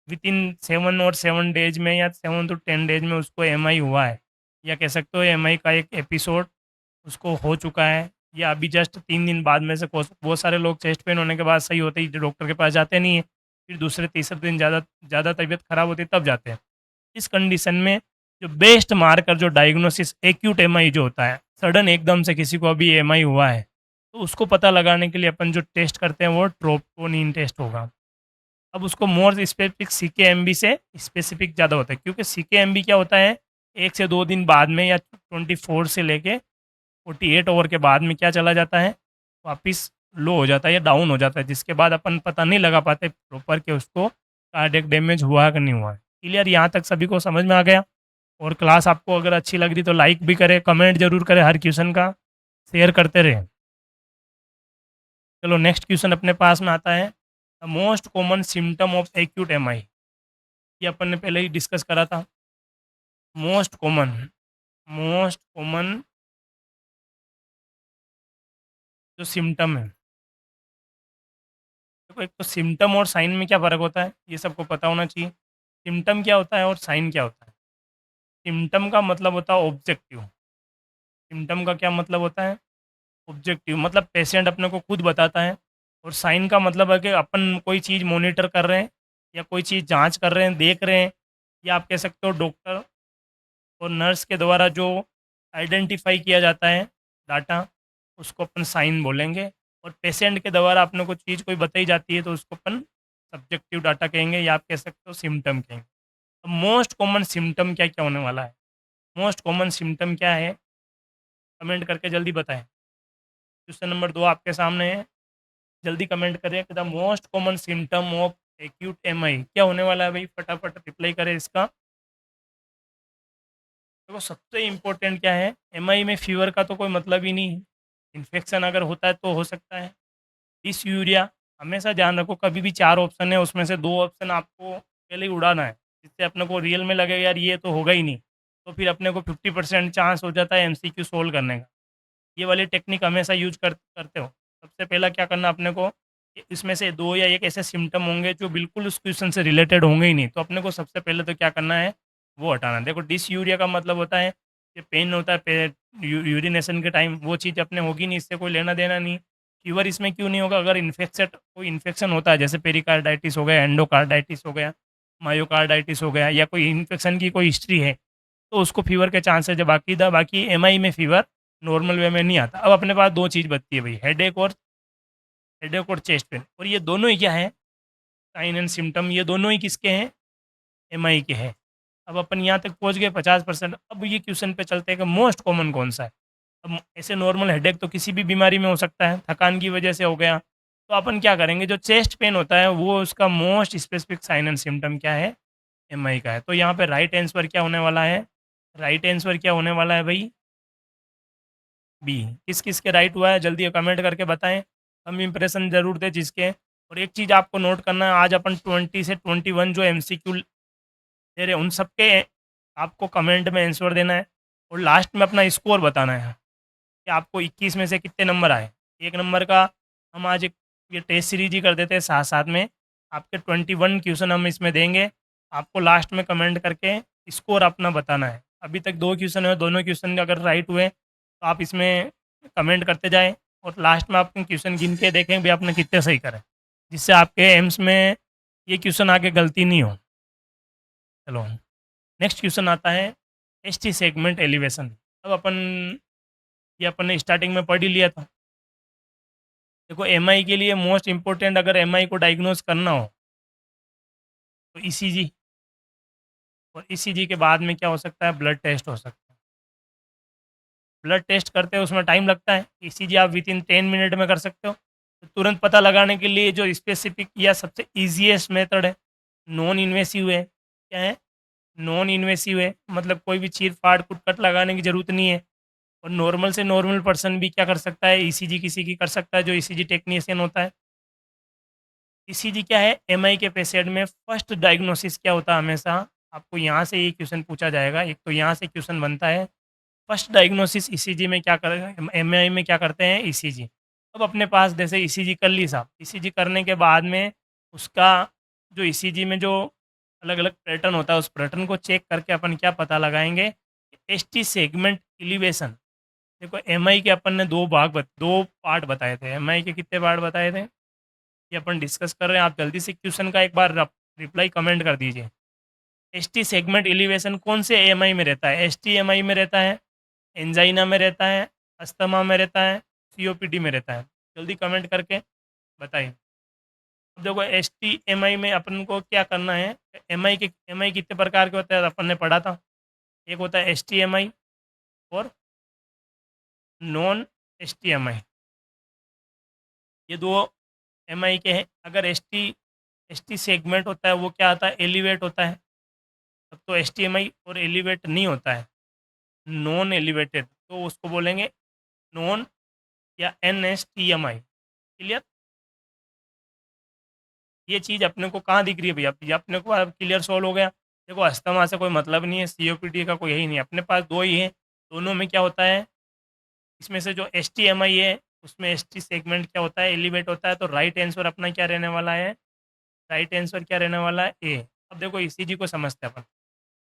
विद इन 7 और 7 डेज में या 7 to 10 डेज में उसको एमआई हुआ है, या कह सकते हो एमआई का एक एपिसोड उसको हो चुका है, या अभी जस्ट 3 दिन बाद में से बहुत सारे लोग चेस्ट पेन होने के बाद सही होते ही डॉक्टर के पास जाते नहीं है, फिर दूसरे तीसरे दिन ज़्यादा ज़्यादा तबीयत खराब होती है तब जाते हैं। इस कंडीशन में जो बेस्ट मार्कर जो डायग्नोसिस एक्यूट एमआई जो होता है, सडन एकदम से किसी को अभी एमआई हुआ है, तो उसको पता लगाने के लिए अपन जो टेस्ट करते हैं वो ट्रोपोनिन टेस्ट होगा। अब उसको मोर स्पेसिफिक CKMB से स्पेसिफिक ज़्यादा होता है, क्योंकि CKMB क्या होता है, 1 से 2 दिन बाद में या 24 से लेके 48 ओवर के बाद में क्या चला जाता है, वापस लो हो जाता है या डाउन हो जाता है, जिसके बाद अपन पता नहीं लगा पाते प्रॉपर कि उसको कार्डियक डैमेज हुआ है कि नहीं हुआ है। क्लियर, यहाँ तक सभी को समझ में आ गया। और क्लास आपको अगर अच्छी लग रही तो लाइक भी करें, कमेंट जरूर करें, हर क्वेश्चन का शेयर करते रहें। चलो नेक्स्ट क्वेश्चन अपने पास में आता है, the most common symptom of acute MI. ये अपन ने पहले ही डिस्कस करा था। मोस्ट कॉमन जो सिम्टम है, देखो एक तो सिम्टम और साइन में क्या फ़र्क होता है ये सबको पता होना चाहिए। सिम्टम क्या होता है और साइन क्या होता है। सिम्टम का मतलब होता है ऑब्जेक्टिव। सिम्टम का क्या मतलब होता है, ऑब्जेक्टिव, मतलब पेशेंट अपने को खुद बताता है। और साइन का मतलब है कि अपन कोई चीज़ मॉनिटर कर रहे हैं या कोई चीज़ जांच कर रहे हैं, देख रहे हैं, या आप कह सकते हो डॉक्टर और नर्स के द्वारा जो आइडेंटिफाई किया जाता है डाटा, उसको अपन साइन बोलेंगे। और पेशेंट के द्वारा अपने को चीज़ कोई बताई जाती है तो उसको अपन सब्जेक्टिव डाटा कहेंगे, या आप कह सकते हो सिम्टम कहेंगे। अब मोस्ट कॉमन सिम्टम क्या क्या होने वाला है, मोस्ट कॉमन सिम्टम क्या है, कमेंट करके जल्दी बताएं। क्वेश्चन नंबर 2 आपके सामने है, जल्दी कमेंट करें कि the most common symptom of acute MI क्या होने वाला है भाई, फटाफट रिप्लाई करें इसका। देखो सबसे इम्पोर्टेंट क्या है, एमआई में फीवर का तो कोई मतलब ही नहीं है, इन्फेक्शन अगर होता है तो हो सकता है। इस यूरिया हमेशा ध्यान रखो, कभी भी 4 ऑप्शन है उसमें से 2 ऑप्शन आपको पहले ही उड़ाना है, जिससे अपने को रियल में लगेगा यार ये तो होगा ही नहीं, तो फिर अपने को 50% चांस हो जाता है एमसीक्यू सोल्व करने का। ये वाली टेक्निक हमेशा यूज करते हो। सबसे पहला क्या करना अपने को, कि इसमें से 2 या 1 ऐसे सिम्टम होंगे जो बिल्कुल उस क्वेश्चन से रिलेटेड होंगे ही नहीं, तो अपने को सबसे पहले तो क्या करना है, वो हटाना। देखो डिसयूरिया का मतलब होता है कि पेन होता है यूरिनेशन के टाइम, वो चीज़ अपने होगी नहीं, इससे कोई लेना देना नहीं। फीवर इसमें क्यों नहीं होगा, अगर कोई इन्फेक्शन होता है जैसे पेरिकार्डाइटिस हो गया, एंडोकार्डाइटिस हो गया, मायोकार्डाइटिस हो गया, या कोई इन्फेक्शन की कोई हिस्ट्री है, तो उसको फीवर के चांसेस है। बाकी एमआई में फीवर नॉर्मल वे में नहीं आता। अब अपने पास 2 चीज़ बचती है भाई, हेडेक और चेस्ट पेन, और ये दोनों ही क्या है, साइन एंड सिम्टम, ये दोनों ही किसके हैं, एमआई के हैं। अब अपन यहाँ तक पहुँच गए 50%। अब ये क्वेश्चन पे चलते हैं कि मोस्ट कॉमन कौन सा है। अब ऐसे नॉर्मल हेडेक तो किसी भी बीमारी में हो सकता है, थकान की वजह से हो गया, तो अपन क्या करेंगे, जो चेस्ट पेन होता है वो उसका most specific sign and symptom क्या है, एमआई का है। तो यहाँ पे राइट आंसर क्या होने वाला है, राइट आंसर क्या होने वाला है भाई, बी। किस किस के राइट हुआ है जल्दी कमेंट करके बताएं, हम इंप्रेशन जरूर दें जिसके। और एक चीज़ आपको नोट करना है, आज अपन 20 से 21 जो एमसीक्यू दे रहे हैं उन सबके आपको कमेंट में आंसर देना है, और लास्ट में अपना स्कोर बताना है कि आपको 21 में से कितने नंबर आए। 1 नंबर का हम आज एक ये टेस्ट सीरीज ही कर देते हैं, साथ साथ में आपके 21 क्वेश्चन हम इसमें देंगे, आपको लास्ट में कमेंट करके स्कोर अपना बताना है। अभी तक 2 क्वेश्चन है, दोनों क्वेश्चन अगर राइट हुए तो आप इसमें कमेंट करते जाएं, और लास्ट में आपके क्वेश्चन गिन के देखें भी आपने कितने सही करे, जिससे आपके एम्स में ये क्वेश्चन आगे गलती नहीं हो। चलो नेक्स्ट क्वेश्चन आता है, एसटी सेगमेंट एलिवेशन। अब ये अपन ने स्टार्टिंग में पढ़ ही लिया था। देखो एमआई के लिए मोस्ट इंपॉर्टेंट, अगर एमआई को डायग्नोज करना हो तो ईसीजी, और ईसीजी के बाद में क्या हो सकता है, ब्लड टेस्ट हो सकता है। ब्लड टेस्ट करते हैं उसमें टाइम लगता है, ईसीजी आप विद इन 10 मिनट में कर सकते हो। तो तुरंत पता लगाने के लिए जो स्पेसिफिक या सबसे ईजीएस्ट मेथड है, नॉन इन्वेसिव है। क्या है, नॉन इन्वेसिव है, मतलब कोई भी चीर फाड़ कुट कट लगाने की जरूरत नहीं है, और नॉर्मल से नॉर्मल पर्सन भी क्या कर सकता है, ईसीजी किसी की कर सकता है जो ईसीजी टेक्नीशियन होता है। ईसीजी क्या है, एमआई के पेशेंट में फर्स्ट डायग्नोसिस क्या होता है, हमेशा आपको यहाँ से ये क्वेश्चन पूछा जाएगा, एक तो यहाँ से क्वेश्चन बनता है, फर्स्ट डायग्नोसिस ईसीजी में क्या कर, एमआई में क्या करते हैं, ईसीजी। अब अपने पास जैसे ईसीजी कर ली साहब, ईसीजी करने के बाद में उसका जो ईसीजी में जो अलग अलग पैटर्न होता है, उस पैटर्न को चेक करके अपन क्या पता लगाएंगे, एसटी सेगमेंट एलिवेशन। देखो एमआई के अपन ने 2 पार्ट बताए थे, एमआई के कितने पार्ट बताए थे, ये अपन डिस्कस कर रहे हैं। आप जल्दी से क्वेश्चन का एक बार रिप्लाई कमेंट कर दीजिए। एसटी सेगमेंट एलिवेशन कौन से एमआई में रहता है, एसटी एमआई में रहता है, एंजाइना में रहता है, अस्थमा में रहता है, सीओपीडी में रहता है, जल्दी कमेंट करके बताइए। अब देखो एस टी एम आई में अपन को क्या करना है, एम आई कितने प्रकार के होते हैं अपन ने पढ़ा था, एक होता है एस टी एम आई और नॉन एस टी एम आई, ये 2 एम आई के हैं। अगर एस टी सेगमेंट होता है वो क्या आता है, एलिवेट होता है, तब तो एस टी एम आई, और एलिवेट नहीं होता है, नॉन एलिवेटेड, तो उसको बोलेंगे नॉन या एन एस टी एम आई। क्लियर, ये चीज़ अपने को कहाँ दिख रही है भैया, ये अपने को अब क्लियर सॉल्व हो गया। देखो अस्थमा से कोई मतलब नहीं है, सीओपीडी का कोई यही नहीं है, अपने पास 2 ही है, दोनों में क्या होता है, इसमें से जो एस टी एम आई है उसमें एस टी सेगमेंट क्या होता है, एलिवेट होता है, तो राइट आंसर अपना क्या रहने वाला है, राइट आंसर क्या रहने वाला है, ए। अब देखो ईसीजी को समझते हैं अपन,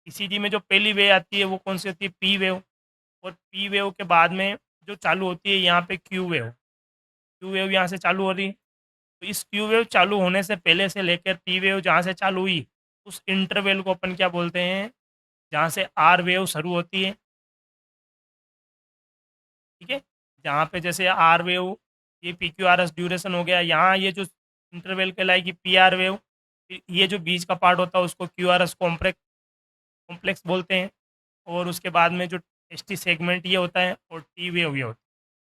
ईसीजी में जो पहली वेव आती है वो कौन सी होती है, पी वेव, और पी वेव के बाद में जो चालू होती है यहाँ पे क्यू वेव, क्यू वेव यहाँ से चालू हो रही है। तो इस क्यू वेव चालू होने से पहले से लेकर पी वेव जहाँ से चालू हुई, उस इंटरवल को अपन क्या बोलते हैं, जहाँ से आर वेव शुरू होती है, ठीक है, जहाँ पे जैसे आर वेव, ये P Q R S duration हो गया, यहाँ ये जो इंटरवल कहलाएगी पी आर वेव, फिर ये जो बीच का पार्ट होता है उसको क्यू आर एस कॉम्प्लेक्स बोलते हैं, और उसके बाद में जो एसटी सेगमेंट ये होता है और टी वेव ये होता है।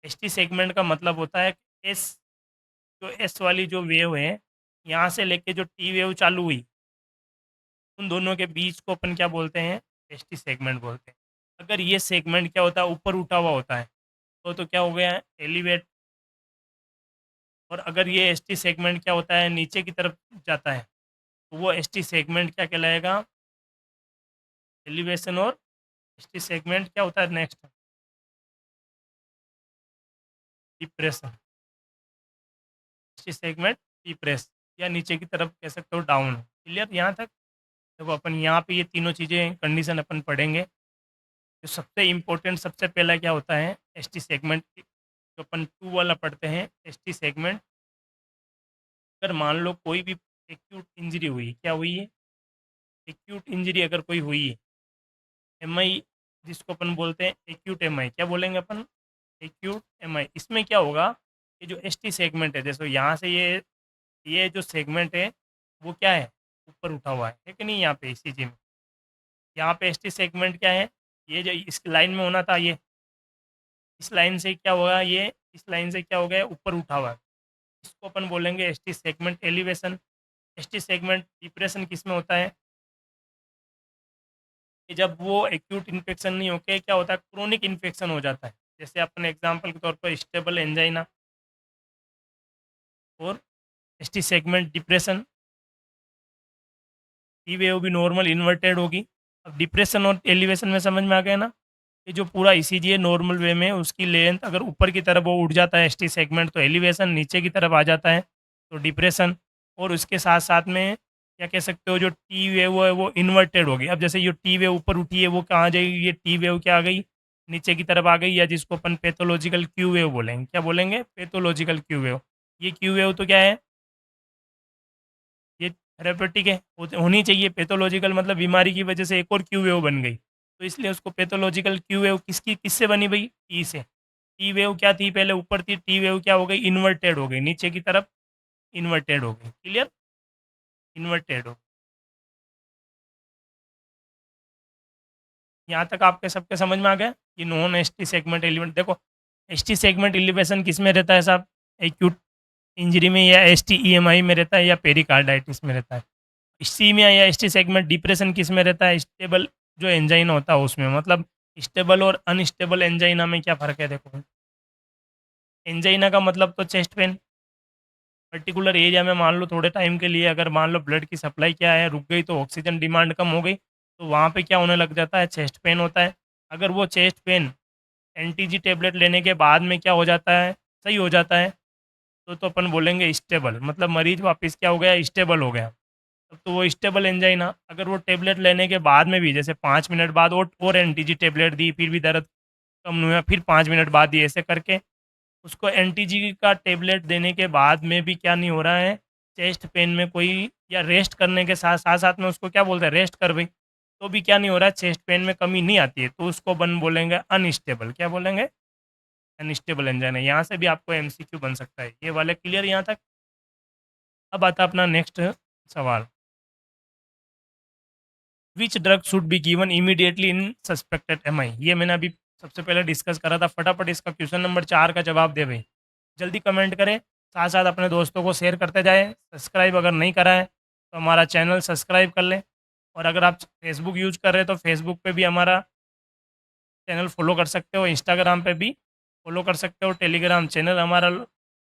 एसटी सेगमेंट का मतलब होता है एस, जो एस वाली जो वेव है, यहाँ से लेके जो टी वेव चालू हुई, उन दोनों के बीच को अपन क्या बोलते हैं, एसटी सेगमेंट बोलते हैं। अगर ये सेगमेंट क्या होता है, ऊपर उठा हुआ होता है, तो क्या हो गया, एलिवेट। और अगर ये एसटी सेगमेंट क्या होता है, नीचे की तरफ जाता है, तो वो एसटी सेगमेंट क्या कहलाएगा, एलिवेशन। और एसटी सेगमेंट क्या होता है next, depression. ST segment depress, या नीचे की तरफ कह सकते हो डाउन। क्लियर यहाँ तक। देखो अपन यहाँ पे ये तीनों चीज़ें कंडीशन अपन पढ़ेंगे। जो सबसे इम्पोर्टेंट, सबसे पहला क्या होता है, एसटी सेगमेंट। जो अपन टू वाला पढ़ते हैं, एसटी सेगमेंट। अगर मान लो कोई भी एक्यूट इंजरी हुई, क्या हुई है, एक्यूट इंजरी अगर कोई हुई है, एमआई जिसको अपन बोलते हैं एक्यूट एमआई, क्या बोलेंगे अपन, एक्यूट एमआई। इसमें क्या होगा, ये जो एसटी सेगमेंट है, जैसे यहाँ से ये जो सेगमेंट है वो क्या है, ऊपर उठा हुआ है कि नहीं, यहाँ पे इसी में, यहाँ पे एसटी सेगमेंट क्या है, ये जो इस लाइन में होना था, ये इस लाइन से क्या होगा, ये इस लाइन से क्या हो गया, ऊपर उठा हुआ है। इसको अपन बोलेंगे ST segment elevation. ST segment depression किस में होता है, कि जब वो एक्यूट इन्फेक्शन नहीं होके क्या होता है, क्रोनिक इन्फेक्शन हो जाता है। जैसे अपन एग्जांपल के तौर पर स्टेबल एंजाइना। और एसटी सेगमेंट डिप्रेशन, ई वेव भी नॉर्मल इन्वर्टेड होगी। अब डिप्रेशन और एलिवेशन में समझ में आ गया ना, कि जो पूरा ईसीजी है नॉर्मल वे में, उसकी लेंथ अगर ऊपर की तरफ वो उठ जाता है एसटी सेगमेंट, तो एलिवेशन। नीचे की तरफ आ जाता है तो डिप्रेशन। और उसके साथ साथ में क्या कह सकते हो, जो टी वेव है वो इन्वर्टेड होगी। अब जैसे ये टी वेव ऊपर उठी है, वो कहाँ जाएगी, ये टी वेव क्या आ गई, नीचे की तरफ आ गई, या जिसको अपन पैथोलॉजिकल क्यू वेव बोलेंगे। क्या बोलेंगे, पैथोलॉजिकल क्यू वेव। ये क्यू वेव तो क्या है, ये थेरेपेटिक है, होनी चाहिए। पैथोलॉजिकल मतलब बीमारी की वजह से एक और क्यू वेव बन गई, तो इसलिए उसको पैथोलॉजिकल क्यू वेव किससे बनी भाई, टी से। टी वेव क्या थी, पहले ऊपर थी, टी वेव क्या हो गई, इन्वर्टेड हो गई, नीचे की तरफ इन्वर्टेड हो गई। क्लियर, इन्वर्टेड हो। यहाँ तक आपके सबके समझ में आ गया। ये नॉन एसटी सेगमेंट एलिमेंट। देखो, एसटी सेगमेंट एलिवेशन किस में रहता है साहब, एक्यूट इंजरी में, या एस टी ई एम आई में रहता है, या पेरिकार्डाइटिस में रहता है। सी में या एसटी सेगमेंट डिप्रेशन किस में रहता है, स्टेबल जो एंजाइना होता है उसमें। मतलब स्टेबल और अनस्टेबल एंजाइना में क्या फ़र्क है, देखो। एंजाइना का मतलब तो चेस्ट पेन, पर्टिकुलर एरिया में मान लो थोड़े टाइम के लिए अगर मान लो ब्लड की सप्लाई क्या है रुक गई, तो ऑक्सीजन डिमांड कम हो गई, तो वहाँ पे क्या होने लग जाता है, चेस्ट पेन होता है। अगर वो चेस्ट पेन एनटीजी टेबलेट लेने के बाद में क्या हो जाता है, सही हो जाता है, तो अपन बोलेंगे स्टेबल। मतलब मरीज वापस क्या हो गया, स्टेबल हो गया। तो वो स्टेबल एंजाइना। अगर वो टेबलेट लेने के बाद में भी, जैसे 5 मिनट बाद और एनटीजी टेबलेट दी, फिर भी दर्द कम नहीं हुआ, फिर 5 मिनट बाद दी, ऐसे करके उसको एनटीजी का टेबलेट देने के बाद में भी क्या नहीं हो रहा है, चेस्ट पेन में कोई, या रेस्ट करने के साथ साथ साथ में उसको क्या बोलते हैं, रेस्ट कर भाई, तो भी क्या नहीं हो रहा है, चेस्ट पेन में कमी नहीं आती है, तो उसको बन बोलेंगे अनस्टेबल। क्या बोलेंगे, अनस्टेबल एंजाइना। यहाँ से भी आपको एमसीक्यू बन सकता है। ये वाले क्लियर यहाँ तक। अब आता अपना नेक्स्ट सवाल, which drug should be given immediately in suspected MI. ये मैंने अभी सबसे पहले डिस्कस करा था। फटाफट इसका क्वेश्चन नंबर 4 का जवाब दे भाई, जल्दी कमेंट करें, साथ साथ अपने दोस्तों को शेयर करते जाएं। सब्सक्राइब अगर नहीं करा है तो हमारा चैनल सब्सक्राइब कर लें। और अगर आप फेसबुक यूज कर रहे हैं तो फेसबुक पे भी हमारा चैनल फॉलो कर सकते हो, इंस्टाग्राम पे भी फॉलो कर सकते हो, टेलीग्राम चैनल हमारा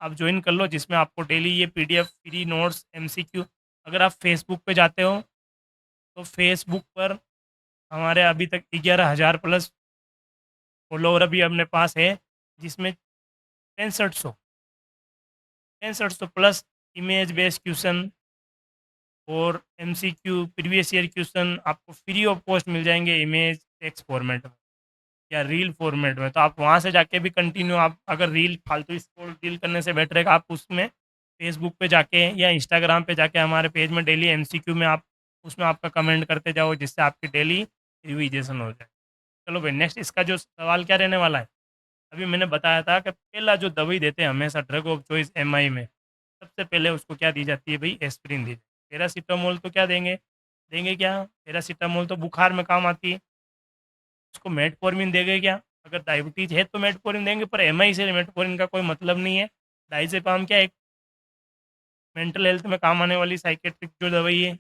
आप ज्वाइन कर लो, जिसमें आपको डेली ये पीडीएफ, फ्री नोट्स, एमसीक्यू। अगर आप फेसबुक पे जाते हो तो फेसबुक पर हमारे अभी तक 11,000 प्लस फॉलोवर अभी अपने पास है, जिसमें 6500 प्लस इमेज बेस्ड क्वेश्चन और एमसीक्यू, प्रीवियस ईयर क्वेश्चन आपको फ्री ऑफ कॉस्ट मिल जाएंगे, इमेज टेक्स्ट फॉर्मेट में या रील फॉर्मेट में। तो आप वहाँ से जाके भी कंटिन्यू, आप अगर रील फालतू इसको डील करने से बेटर है कि आप उसमें फेसबुक पे जाके या इंस्टाग्राम पे जाके हमारे पेज में डेली एमसीक्यू में आप उसमें आपका कमेंट करते जाओ, जिससे आपकी डेली रिविजेशन हो जाए। चलो भाई, नेक्स्ट इसका जो सवाल क्या रहने वाला है, अभी मैंने बताया था कि पहला जो दवाई देते हैं हमेशा ड्रग ऑफ चॉइस एमआई में, सबसे पहले उसको क्या दी जाती है भाई, एस्पिरिन दी जाती है। पैरासीटामोल तो क्या देंगे, देंगे क्या, पैरासीटामोल तो बुखार में काम आती है, उसको मेटफॉर्मिन देंगे क्या? अगर डायबिटीज़ है तो मेटफॉर्मिन देंगे, पर एमआई से मेटफॉर्मिन का कोई मतलब नहीं है। डायज़ेपाम क्या है? मेंटल हेल्थ में काम आने वाली साइकेट्रिक जो दवाई है,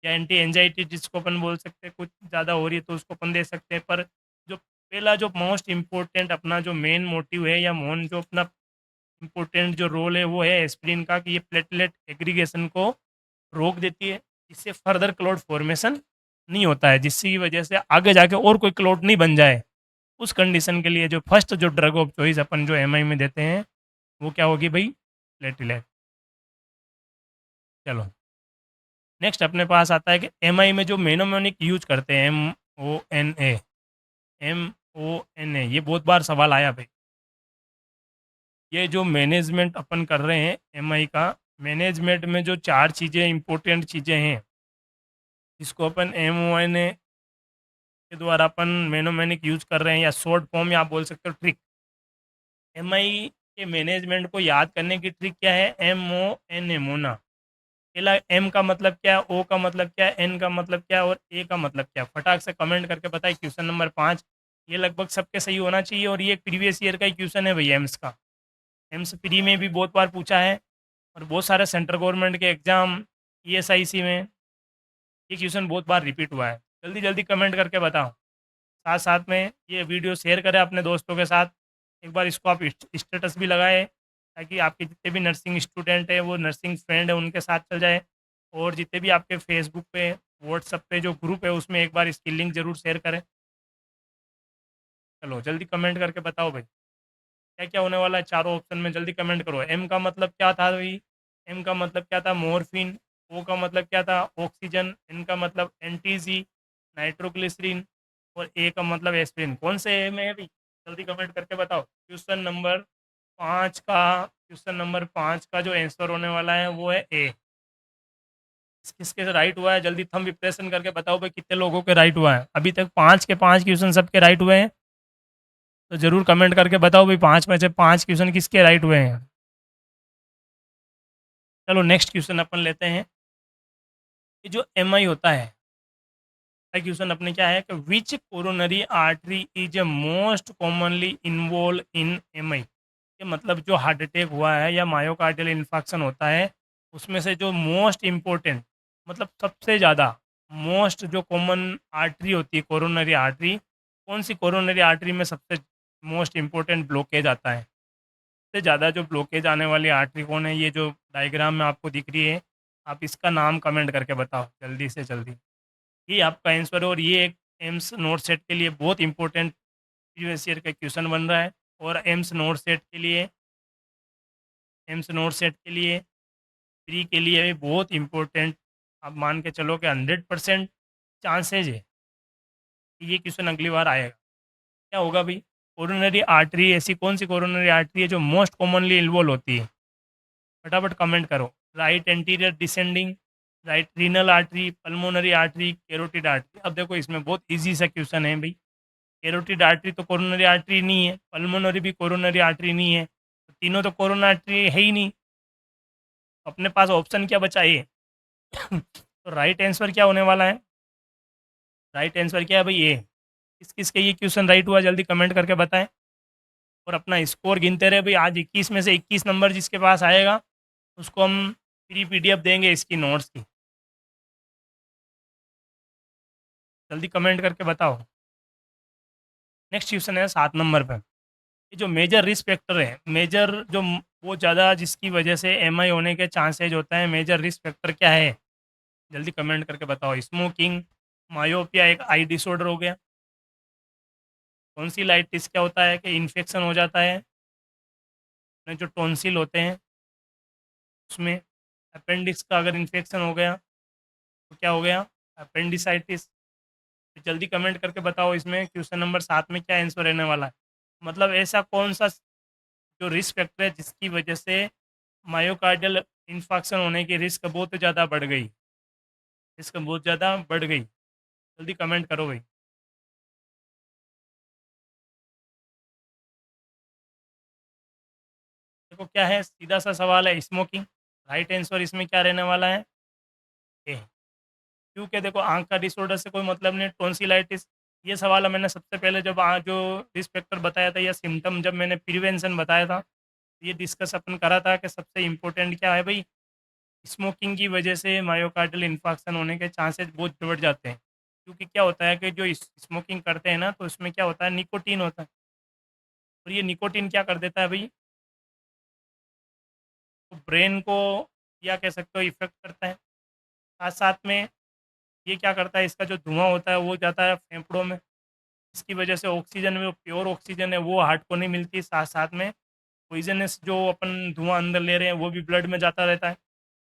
या एंटी एंजाइटी जिसको अपन बोल सकते हैं, कुछ ज़्यादा हो रही है तो उसको अपन दे सकते हैं। पर जो पहला जो मोस्ट इम्पोर्टेंट अपना जो मेन मोटिव है, या मोन जो अपना इम्पोर्टेंट जो रोल है, वो है एस्पिरिन का, कि ये प्लेटलेट एग्रीगेशन को रोक देती है। इससे फर्दर क्लॉट फॉर्मेशन नहीं होता है, जिसकी वजह से आगे जाके और कोई क्लॉट नहीं बन जाए। उस कंडीशन के लिए जो फर्स्ट जो ड्रग ऑफ चॉइस अपन जो एमआई में देते हैं, वो क्या होगी भाई? प्लेटलेट। चलो, नेक्स्ट अपने पास आता है कि एमआई में जो मेनोमोनिक यूज करते हैं, MONA, MONA, ये बहुत बार सवाल आया भाई। ये जो मैनेजमेंट अपन कर रहे हैं एमआई का, मैनेजमेंट में जो 4 चीज़ें इंपॉर्टेंट चीज़ें हैं, जिसको अपन MONA के द्वारा अपन मेनोमोनिक यूज कर रहे हैं, या शॉर्ट फॉर्म या आप बोल सकते हो ट्रिक। एमआई के मैनेजमेंट को याद करने की ट्रिक क्या है? MONA, मोना। पहला एम का मतलब क्या है, ओ का मतलब क्या है, एन का मतलब क्या है, और ए का मतलब क्या है? फटाक से कमेंट करके बताइए। क्वेश्चन नंबर 5, ये लगभग सबके सही होना चाहिए, और ये प्रीवियस ईयर का ही क्वेश्चन है भैया एम्स का। एम्स प्री में भी बहुत बार पूछा है, और बहुत सारे सेंट्रल गवर्नमेंट के एग्जाम, ESIC में ये क्वेश्चन बहुत बार रिपीट हुआ है। जल्दी जल्दी कमेंट करके बताओ। साथ साथ में ये वीडियो शेयर करें अपने दोस्तों के साथ। एक बार इसको आप स्टेटस भी लगाएं, ताकि आपके जितने भी नर्सिंग स्टूडेंट हैं, वो नर्सिंग फ्रेंड है, उनके साथ चल जाए। और जितने भी आपके फेसबुक पे, व्हाट्सएप पे जो ग्रुप है, उसमें एक बार इसकी लिंक ज़रूर शेयर करें। चलो जल्दी कमेंट करके बताओ भाई, क्या क्या होने वाला है चारों ऑप्शन में? जल्दी कमेंट करो। एम का मतलब क्या था भाई? एम का मतलब क्या था? मॉर्फिन। ओ का मतलब क्या था? ऑक्सीजन। एन का मतलब एंटीजी, नाइट्रोग्लिसरीन। और ए का मतलब एस्पिरिन। कौन से ए में है भाई? जल्दी कमेंट करके बताओ। क्वेश्चन नंबर 5 का जो आंसर होने वाला है, वो है ए। किसके राइट हुआ है? जल्दी थंब विप्रेशन करके बताओ भाई, कितने लोगों के राइट हुआ है? अभी तक 5 के 5 क्वेश्चन सबके राइट हुए हैं, तो जरूर कमेंट करके बताओ भाई, 5 में से 5 क्वेश्चन किसके राइट हुए हैं। चलो नेक्स्ट क्वेश्चन अपन लेते हैं। ये जो एमआई होता है, क्वेश्चन अपने क्या है कि which coronary artery is a most commonly involve in MI. ये मतलब जो हार्ट अटैक हुआ है या मायोकार्डियल इन्फेक्शन होता है, उसमें से जो मोस्ट इम्पोर्टेंट, मतलब सबसे ज़्यादा मोस्ट जो कॉमन आर्टरी होती है, कोरोनरी आर्टरी, कौन सी कोरोनरी आर्टरी में सबसे मोस्ट इम्पोर्टेंट ब्लॉकेज आता है? सबसे ज़्यादा जो ब्लॉकेज आने वाली आर्टरी कौन है? ये जो डायग्राम में आपको दिख रही है, आप इसका नाम कमेंट करके बताओ जल्दी से जल्दी। ये आपका आंसर है, और ये एक एम्स नोट सेट के लिए बहुत इंपॉर्टेंट प्रीवियस ईयर का क्वेश्चन बन रहा है। और एम्स नोट सेट के लिए प्री के लिए भी बहुत इंपॉर्टेंट। आप मान के चलो कि 100% चांसेज है कि ये क्वेश्चन अगली बार आएगा। क्या होगा भाई? कोरोनरी आर्टरी, ऐसी कौन सी कोरोनरी आर्टरी है जो मोस्ट कॉमनली इन्वॉल्व होती है? फटाफट कमेंट करो। Right anterior descending, right renal artery, pulmonary artery, carotid artery. अब देखो इसमें बहुत इजी सा क्वेश्चन है भाई। कैरोटिड आर्टरी तो कोरोनरी आर्टरी नहीं है, पल्मोनरी भी कोरोनरी आर्टरी नहीं है, तो तीनों तो कोरोनरी आर्टरी है ही नहीं। अपने पास ऑप्शन क्या बचा है? तो राइट आंसर क्या होने वाला है? राइट आंसर क्या है भाई? ए। किस किस के ये क्वेश्चन राइट हुआ, जल्दी कमेंट करके बताएं। और अपना स्कोर गिनते रहे भाई। आज 21 में से 21 नंबर जिसके पास आएगा, उसको हम फ्री PDF देंगे इसकी नोट्स की। जल्दी कमेंट करके बताओ। नेक्स्ट क्वेश्चन है 7 नंबर पे। ये जो मेजर रिस्क फैक्टर है, मेजर जो बहुत ज़्यादा जिसकी वजह से एमआई होने के चांसेज होता है, मेजर रिस्क फैक्टर क्या है? जल्दी कमेंट करके बताओ। स्मोकिंग, मायोपिया एक आई डिसऑर्डर हो गया, टॉन्सिलाइटिस क्या होता है कि इन्फेक्शन हो जाता है अपने जो टॉन्सिल होते हैं उसमें, अपेंडिक्स का अगर इन्फेक्शन हो गया तो क्या हो गया? अपेंडिसाइटिस। तो जल्दी कमेंट करके बताओ, इसमें क्वेश्चन नंबर 7 में क्या आंसर रहने वाला है? मतलब ऐसा कौन सा जो रिस्क फैक्टर है जिसकी वजह से मायोकार्डियल इन्फेक्शन होने की रिस्क बहुत ज़्यादा बढ़ गई, रिस्क बहुत ज़्यादा बढ़ गई? जल्दी कमेंट करो भाई। देखो क्या है, सीधा सा सवाल है, स्मोकिंग। राइट आंसर इसमें क्या रहने वाला है? ए। क्योंकि देखो आंख का डिसऑर्डर से कोई मतलब नहीं, टॉन्सिलाइटिस ये सवाल मैंने सबसे पहले जब जो रिस्क फैक्टर बताया था या सिम्टम जब मैंने प्रिवेंशन बताया था, ये डिस्कस अपन करा था कि सबसे इम्पोर्टेंट क्या है भाई, स्मोकिंग की वजह से मायोकार्डियल इन्फार्क्शन होने के चांसेस बहुत बढ़ जाते हैं। क्योंकि क्या होता है कि जो स्मोकिंग करते हैं ना, तो इसमें क्या होता है, निकोटीन होता है, और ये निकोटीन क्या कर देता है भाई, तो ब्रेन को या कह सकते हो इफेक्ट करता है। साथ साथ में ये क्या करता है, इसका जो धुआं होता है वो जाता है फेफड़ों में, इसकी वजह से ऑक्सीजन में, प्योर ऑक्सीजन है वो हार्ट को नहीं मिलती। साथ साथ में पॉइजनस जो अपन धुआं अंदर ले रहे हैं वो भी ब्लड में जाता रहता है।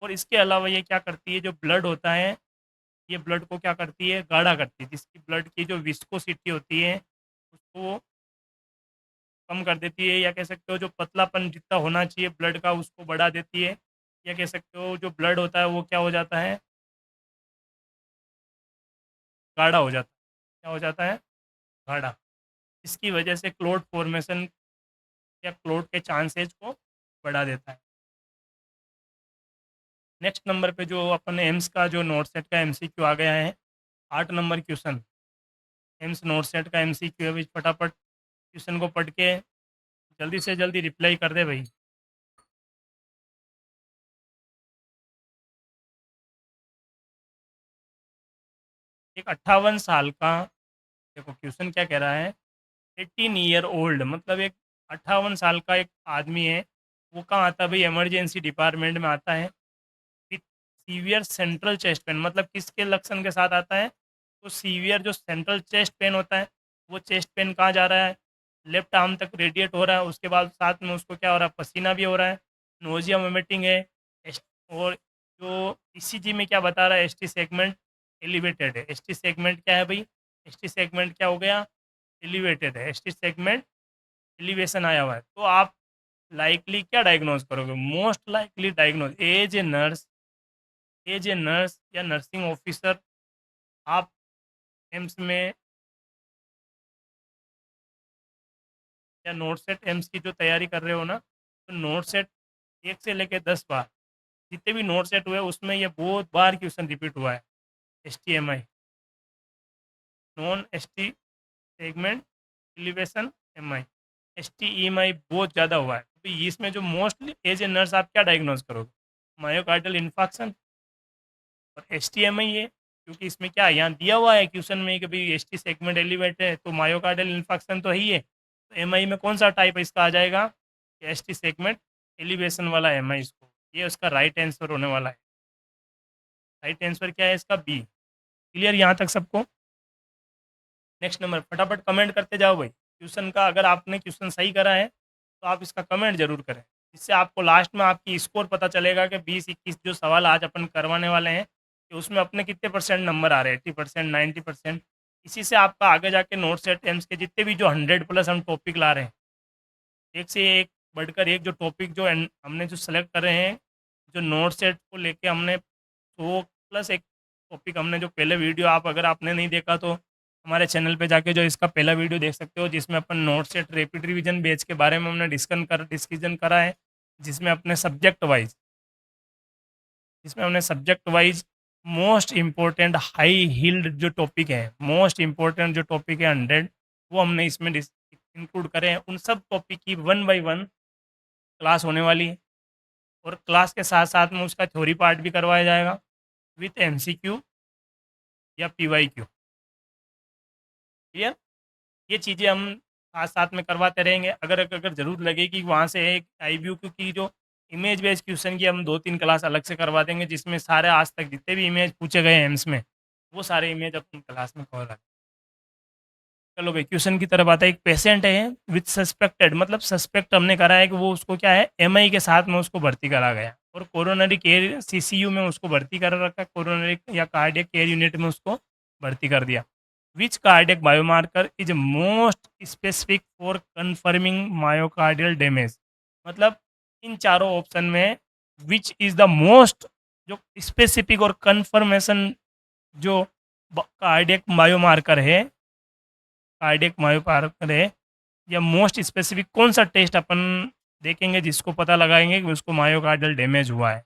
और इसके अलावा ये क्या करती है, जो ब्लड होता है, ये ब्लड को क्या करती है, गाढ़ा करती है, जिसकी ब्लड की जो विस्कोसिटी होती है उसको कम कर देती है, या कह सकते हो जो पतलापन जितना होना चाहिए ब्लड का उसको बढ़ा देती है, या कह सकते हो जो ब्लड होता है वो क्या हो जाता है, गाढ़ा हो जाता है। क्या हो जाता है, गाढ़ा। इसकी वजह से क्लोट फॉर्मेशन या क्लोट के चांसेज को बढ़ा देता है। नेक्स्ट नंबर पे जो अपन एम्स का जो नोट सेट का एमसीक्यू आ गया है, 8 number question, AIIMS not set का एमसीक्यू है भाई। फटाफट क्वेश्चन को पढ़ के जल्दी से जल्दी रिप्लाई कर दे भाई। एक 58 साल का, देखो क्वेश्चन क्या कह रहा है, 18 ईयर ओल्ड, मतलब एक 58 साल का एक आदमी है, वो कहाँ आता है भाई, इमरजेंसी डिपार्टमेंट में आता है with severe central chest pain. मतलब किसके लक्षण के साथ आता है, तो सीवियर जो सेंट्रल चेस्ट पेन होता है, वो चेस्ट पेन कहाँ जा रहा है, लेफ्ट आर्म तक रेडिएट हो रहा है, उसके बाद साथ में उसको क्या हो रहा है, पसीना भी हो रहा है, नोजिया वोमिटिंग है। और जो ईसीजी में क्या बता रहा है, एसटी सेगमेंट एलिवेटेड है। एसटी सेगमेंट क्या है भाई, एसटी सेगमेंट क्या हो गया, एलिवेटेड है, एसटी सेगमेंट एलिवेशन आया हुआ है। तो आप लाइकली क्या डायग्नोज करोगे, most likely diagnose as a nurse या नर्सिंग ऑफिसर, आप एम्स में या नोट सेट एम्स की जो तैयारी कर रहे हो ना, तो नोट सेट 1 से लेकर 10 बार, जितने भी नोट सेट हुए उसमें ये बहुत बार क्वेश्चन रिपीट हुआ है। S T M I, non S T segment elevation M I, S T M I बहुत ज़्यादा हुआ है। तो इसमें जो मोस्टली एज ए नर्स आप क्या डायग्नोज करोगे, मायोकार्डियल इन्फार्क्शन और एस टी एम आई है। क्योंकि इसमें क्या है, यहाँ दिया हुआ है क्वेश्चन में कि भाई एस टी सेगमेंट एलिवेट है, तो मायोकार्डियल इन्फार्क्शन तो ही है। तो एम आई में कौन सा टाइप इसका आ जाएगा, एस टी सेगमेंट एलिवेशन वाला एम आई, इसको ये उसका राइट आंसर होने वाला है। राइट आंसर क्या है इसका, बी। क्लियर यहाँ तक सबको। नेक्स्ट नंबर, फटाफट कमेंट करते जाओ भाई क्वेश्चन का। अगर आपने क्वेश्चन सही करा है तो आप इसका कमेंट जरूर करें, इससे आपको लास्ट में आपकी स्कोर पता चलेगा कि 20-21 जो सवाल आज अपन करवाने वाले हैं कि उसमें अपने कितने परसेंट नंबर आ रहे हैं, 80%, 90%। इसी से आपका आगे जाके नोट सेट एम्स के जितने भी जो 100+ हम टॉपिक ला रहे हैं, एक से एक बढ़कर एक जो टॉपिक जो हमने जो सेलेक्ट कर रहे हैं, जो नोट सेट को लेके हमने 100+ एक टॉपिक, हमने जो पहले वीडियो, आप अगर आपने नहीं देखा तो हमारे चैनल पे जाके जो इसका पहला वीडियो देख सकते हो, जिसमें अपन note set rapid revision batch के बारे में हमने डिस्कशन करा है, जिसमें अपने सब्जेक्ट वाइज, जिसमें हमने subject wise most important high yield जो टॉपिक है, मोस्ट इम्पोर्टेंट जो टॉपिक है 100, वो हमने इसमें इंक्लूड करे हैं। उन सब टॉपिक की 1 बाय 1 क्लास होने वाली है, और क्लास के साथ साथ में उसका थ्योरी पार्ट भी करवाया जाएगा विथ एमसीक्यू या पीवाईक्यू। क्लियर, ये चीज़ें हम साथ साथ में करवाते रहेंगे। अगर अगर ज़रूरत लगे कि वहाँ से एक आईव्यू की जो इमेज बेस्ड क्वेश्चन की हम 2-3 क्लास अलग से करवा देंगे, जिसमें सारे आज तक जितने भी इमेज पूछे गए हैं एम्स में, वो सारे इमेज अपन क्लास में कवर। चलो भाई क्वेश्चन की तरफ आता है। एक पेशेंट है विथ सस्पेक्टेड, मतलब सस्पेक्ट हमने करा है कि वो उसको क्या है, एमआई के साथ में उसको भर्ती करा गया, और कोरोनरी केयर सीसीयू में उसको भर्ती करा रखा है, कोरोनरी या कार्डियक केयर यूनिट में उसको भर्ती कर दिया। Which cardiac biomarker is most specific for confirming myocardial damage, मतलब इन चारों ऑप्शन में विच इज द मोस्ट जो स्पेसिफिक और कन्फर्मेशन जो कार्डियक बायोमार्कर है, कार्डियक मायोपार्कर है, या मोस्ट स्पेसिफिक कौन सा टेस्ट अपन देखेंगे जिसको पता लगाएंगे कि उसको मायोकार्डियल डैमेज हुआ है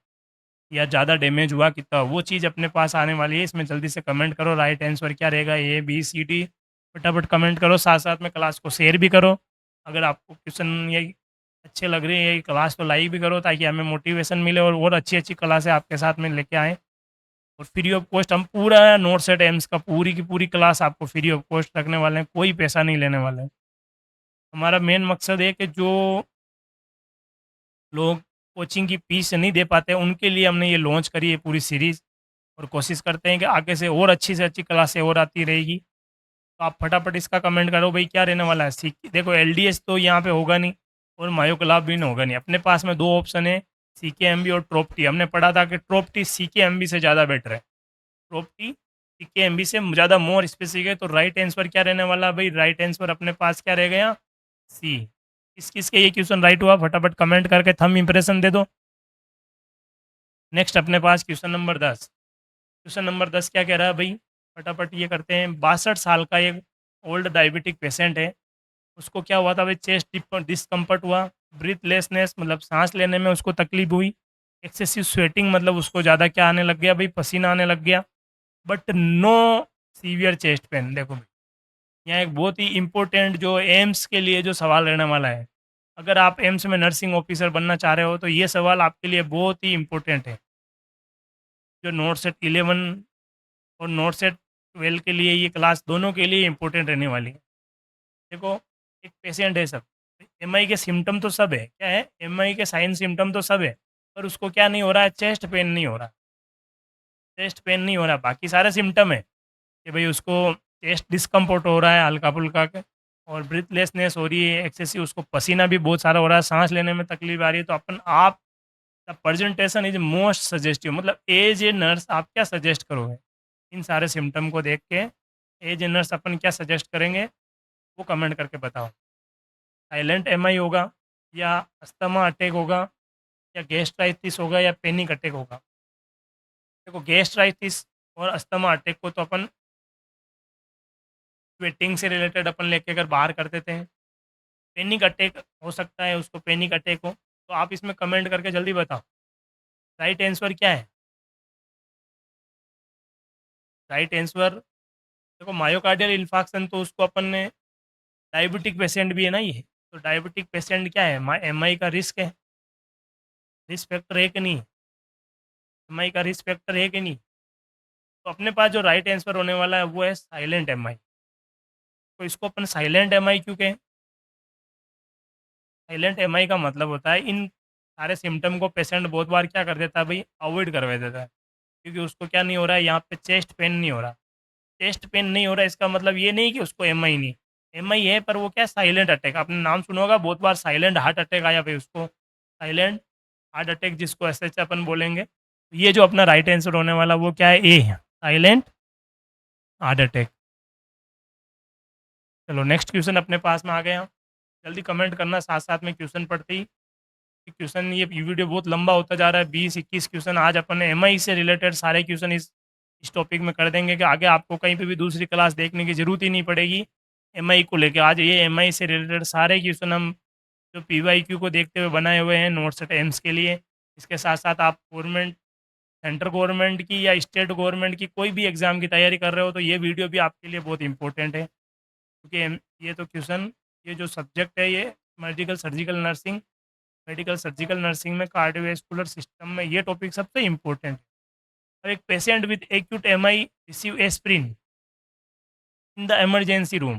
या ज़्यादा डैमेज हुआ कितना, वो चीज़ अपने पास आने वाली है। इसमें जल्दी से कमेंट करो राइट आंसर क्या रहेगा, ए बी सी डी। फटाफट कमेंट करो, साथ साथ में क्लास को शेयर भी करो। अगर आपको क्वेश्चन ये अच्छे लग रहे हैं ये क्लास तो लाइक भी करो, ताकि हमें मोटिवेशन मिले और अच्छी अच्छी क्लासें आपके साथ में लेके आएँ। और फ्री ऑफ कॉस्ट हम पूरा नोट सेट एम्स का पूरी की पूरी क्लास आपको फ्री ऑफ कॉस्ट रखने वाले हैं, कोई पैसा नहीं लेने वाले हैं। हमारा मेन मकसद है कि जो लोग कोचिंग की फीस नहीं दे पाते उनके लिए हमने ये लॉन्च करी है पूरी सीरीज़, और कोशिश करते हैं कि आगे से अच्छी क्लासें और आती रहेगी। तो आप फटाफट इसका कमेंट करो भाई, क्या रहने वाला है। सी देखो एलडीएस तो यहाँ पे होगा नहीं, और मायो क्लाब भी नहीं होगा नहीं। अपने पास में दो ऑप्शन है, सी के एम बी और ट्रॉप टी। हमने पढ़ा था कि ट्रॉप टी सी के एम बी से ज़्यादा बेटर है, ट्रॉप टी सी के एम बी से ज़्यादा मोर स्पेसिफिक है। तो राइट आंसर क्या रहने वाला है भाई, राइट आंसर अपने पास क्या रह गया, सी। किस किस के ये क्वेश्चन राइट हुआ फटाफट कमेंट करके थंब इंप्रेशन दे दो। नेक्स्ट अपने पास क्वेश्चन नंबर 10 क्या कह रहा है भाई, फटाफट ये करते हैं। 62 साल का एक ओल्ड डायबिटिक पेशेंट है, उसको क्या हुआ था भाई, चेस्ट डिस्कम्फर्ट हुआ, ब्रीथलेसनेस मतलब सांस लेने में उसको तकलीफ हुई, एक्सेसिव स्वेटिंग मतलब उसको ज़्यादा क्या आने लग गया भाई, पसीना आने लग गया, but no severe chest pain. देखो भाई, यहाँ एक बहुत ही इम्पोर्टेंट जो एम्स के लिए जो सवाल रहने वाला है, अगर आप एम्स में नर्सिंग ऑफिसर बनना चाह रहे हो तो ये सवाल आपके लिए बहुत ही इम्पोर्टेंट है। जो नोट सेट 11 और नोट सेट 12 के लिए ये क्लास दोनों के लिए इम्पोर्टेंट रहने वाली है। देखो, एक पेशेंट है सब, एमआई के सिम्टम तो सब है, क्या है, एमआई के साइन सिम्टम तो सब है, पर उसको क्या नहीं हो रहा है, चेस्ट पेन नहीं हो रहा, चेस्ट पेन नहीं हो रहा, बाकी सारे सिम्टम है कि भाई उसको चेस्ट डिस्कम्फर्ट हो रहा है हल्का फुल्का के, और ब्रीथलेसनेस हो रही है एक्सेसिव, उसको पसीना भी बहुत सारा हो रहा है, सांस लेने में तकलीफ आ रही है। तो अपन आप the presentation is most suggestive, मतलब एज ए नर्स आप क्या सजेस्ट करोगे इन सारे सिम्टम को देख के, एज ए नर्स अपन क्या सजेस्ट करेंगे वो कमेंट करके बताओ। साइलेंट एमआई होगा, या अस्थमा अटैक होगा, या गैस्ट्राइटिस होगा, या पैनिक अटैक होगा। देखो गैस्ट्राइटिस और अस्थमा अटैक को तो अपन स्वेटिंग से रिलेटेड अपन लेके अगर बाहर करते थे, पैनिक अटैक हो सकता है उसको पैनिक अटैक हो, तो आप इसमें कमेंट करके जल्दी बताओ राइट आंसर क्या है। राइट आंसर देखो, मायोकार्डियल इन्फार्क्शन तो उसको अपन ने, डायबिटिक पेशेंट भी है ना ये, तो डायबिटिक पेशेंट क्या है, एमआई का रिस्क है, रिस्क फैक्टर है कि नहीं, एमआई का रिस्क फैक्टर है कि नहीं। तो अपने पास जो राइट आंसर होने वाला है वो है साइलेंट एमआई। तो इसको अपन साइलेंट एमआई क्यों कहें, साइलेंट एमआई का मतलब होता है इन सारे सिम्टम को पेशेंट बहुत बार क्या कर देता है भाई, अवॉइड करवा देता है, क्योंकि उसको क्या नहीं हो रहा है, यहाँ पे चेस्ट पेन नहीं हो रहा। चेस्ट पेन नहीं हो रहा इसका मतलब ये नहीं कि उसको एमआई नहीं, एमआई है, पर वो क्या, साइलेंट अटैक, आपने नाम सुना होगा बहुत बार, साइलेंट हार्ट अटैक आया भाई उसको, साइलेंट हार्ट अटैक जिसको ऐसे अपन बोलेंगे। तो ये जो अपना राइट आंसर होने वाला वो क्या है, ए है, साइलेंट हार्ट अटैक। चलो नेक्स्ट क्वेश्चन अपने पास में आ गए हम, जल्दी कमेंट करना साथ साथ में क्वेश्चन पढ़ते ही, क्वेश्चन ये वीडियो बहुत लंबा होता जा रहा है, 20-21 क्वेश्चन आज अपन ने एमआई से रिलेटेड सारे क्वेश्चन इस टॉपिक में कर देंगे, कि आगे आपको कहीं पे भी दूसरी क्लास देखने की ज़रूरत ही नहीं पड़ेगी एमआई को लेके। आज ये एमआई से रिलेटेड सारे क्वेश्चन हम जो पीवाईक्यू को देखते हुए बनाए हुए हैं नोट सेट एम्स के लिए। इसके साथ साथ आप गवर्नमेंट, सेंट्रल गवर्नमेंट की या स्टेट गवर्नमेंट की कोई भी एग्ज़ाम की तैयारी कर रहे हो तो ये वीडियो भी आपके लिए बहुत इंपॉर्टेंट है, क्योंकि ये तो क्वेश्चन, ये जो सब्जेक्ट है ये मेडिकल सर्जिकल नर्सिंग में कार्डियोवैस्कुलर सिस्टम में ये टॉपिक सबसे इम्पोर्टेंट है। और एक patient with acute MI receive aspirin in the emergency room,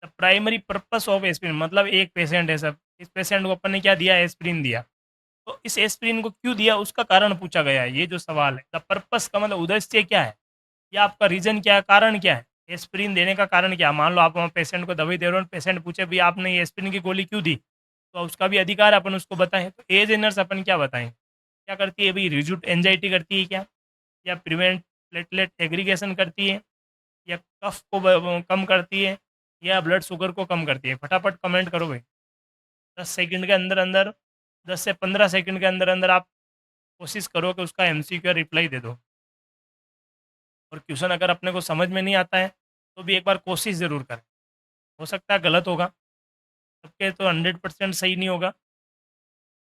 the primary purpose of aspirin, मतलब एक पेशेंट है सब, इस पेशेंट को अपन ने क्या दिया, एस्प्रिन दिया, तो इस एस्प्रिन को क्यों दिया उसका कारण पूछा गया है। ये जो सवाल है, द पर्पस का मतलब उद्देश्य क्या है, या आपका रीज़न क्या है, कारण क्या है, एस्प्रिन देने का कारण क्या है। मान लो आप वहाँ पेशेंट को दवाई दे रहे हो, पेशेंट पूछे भाई आपने ये एस्प्रिन की गोली क्यों दी, तो उसका भी अधिकार है अपन उसको बताएं। तो एज ए नर्स अपन क्या बताएं, क्या करती है भाई, रिड्यूस एंजाइटी करती है क्या, या प्रिवेंट प्लेटलेट एग्रीगेशन करती है, या कफ को कम करती है, या ब्लड शुगर को कम करती है। फटाफट कमेंट करो भाई, 10 सेकंड के अंदर अंदर, 10 से 15 सेकंड के अंदर अंदर आप कोशिश करो कि उसका एमसीक्यू रिप्लाई दे दो। और क्वेश्चन अगर अपने को समझ में नहीं आता है तो भी एक बार कोशिश ज़रूर करें, हो सकता है गलत होगा, सबके तो 100% सही नहीं होगा,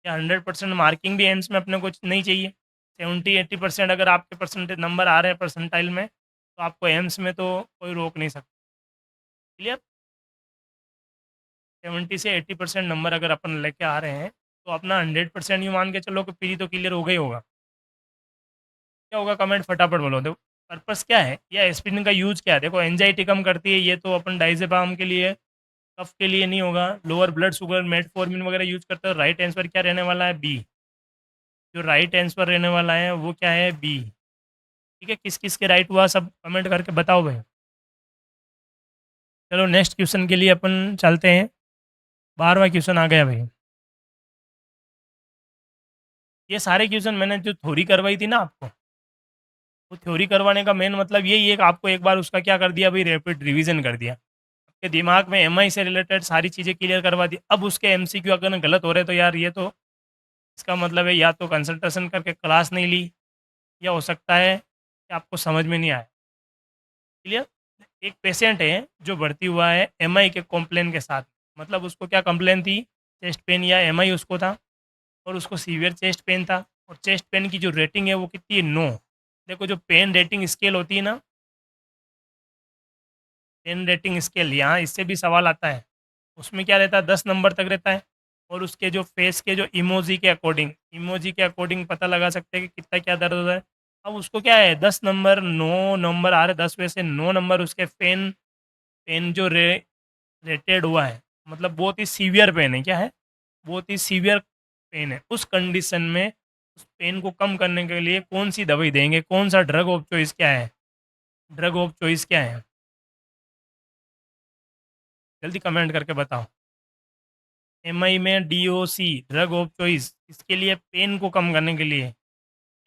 या 100% मार्किंग भी एम्स में अपने को नहीं चाहिए। 70-80% अगर आपके परसेंटेज नंबर आ रहे हैं परसेंटाइल में, तो आपको एम्स में तो कोई रोक नहीं सकता। क्लियर। 70 से 80% नंबर अगर अपन लेके आ रहे हैं तो अपना 100% यू मान के चलो कि पीरी तो क्लियर हो गई होगा। क्या होगा कमेंट फटाफट बोलो। देखो पर्पस क्या है या एस्पिरिन का यूज क्या है। देखो एंजाइटी कम करती है, ये तो अपन डाइजेपाम के लिए, कफ के लिए नहीं होगा। लोअर ब्लड शुगर, मेटफॉर्मिन वगैरह यूज करते हो। राइट आंसर क्या रहने वाला है? बी। जो राइट आंसर रहने वाला है वो क्या है? बी। ठीक है, किस किस के राइट हुआ सब कमेंट करके बताओ भाई। चलो नेक्स्ट क्वेश्चन के लिए अपन चलते हैं। 12वां क्वेश्चन आ गया भाई। ये सारे क्वेश्चन मैंने जो थ्योरी करवाई थी ना आपको, वो थ्योरी करवाने का मेन मतलब यही है कि आपको एक बार उसका क्या कर दिया भाई, रैपिड रिवीजन कर दिया। आपके दिमाग में एमआई से रिलेटेड सारी चीज़ें क्लियर करवा दी। अब उसके एमसीक्यू अगर गलत हो रहे तो यार ये तो इसका मतलब है या तो कंसंट्रेशन करके क्लास नहीं ली, या हो सकता है कि आपको समझ में नहीं आया। क्लियर। एक पेशेंट है जो भर्ती हुआ है एमआई के कॉम्प्लेन के साथ। मतलब उसको क्या कंप्लेन थी? चेस्ट पेन या एमआई उसको था, और उसको सीवियर चेस्ट पेन था। और चेस्ट पेन की जो रेटिंग है वो कितनी है? 9। देखो जो पेन रेटिंग स्केल होती है ना, पेन रेटिंग स्केल, यहाँ इससे भी सवाल आता है। उसमें क्या रहता है? 10 नंबर तक रहता है। और उसके जो फेस के जो इमोजी के अकॉर्डिंग पता लगा सकते हैं कि कितना क्या दर्द होता है। अब उसको क्या है, 10 नंबर, 9 नंबर आ रहे, 10 में से 9 नंबर उसके पेन, पेन जो रेटेड हुआ है, मतलब बहुत ही सीवियर पेन है। क्या है? बहुत ही सीवियर पेन है। उस कंडीशन में उस पेन को कम करने के लिए कौन सी दवाई देंगे? कौन सा ड्रग ऑफ चॉइस क्या है? ड्रग ऑफ चॉइस क्या है? जल्दी कमेंट करके बताओ। एमआई में डीओसी ड्रग ऑफ चॉइस इसके लिए, पेन को कम करने के लिए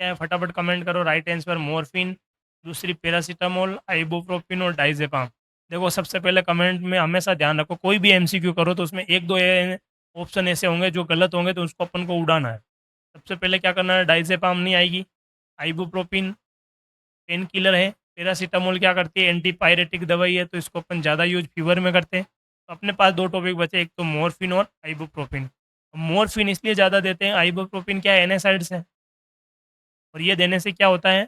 क्या है? फटाफट कमेंट करो। राइट आंसर मॉर्फिन, दूसरी पैरासीटामोल, आइबुप्रोफिन और डाइजेपाम। देखो सबसे पहले कमेंट में हमेशा ध्यान रखो, कोई भी एमसीक्यू करो तो उसमें एक दो ऑप्शन ऐसे होंगे जो गलत होंगे, तो उसको अपन को उड़ाना है। सबसे पहले क्या करना है? डाइजेपाम नहीं आएगी। आइबुप्रोफिन पेन किलर है। पैरासीटामोल क्या करती है? एंटी पायरेटिक दवाई है, तो इसको अपन ज़्यादा यूज फीवर में करते हैं। तो अपने पास दो टॉपिक बचे, एक तो मॉर्फिन और आइबुप्रोफिन। मॉर्फिन इसलिए ज़्यादा देते हैं, आइबुप्रोफिन क्या है? एनएसाइड्स है। और ये देने से क्या होता है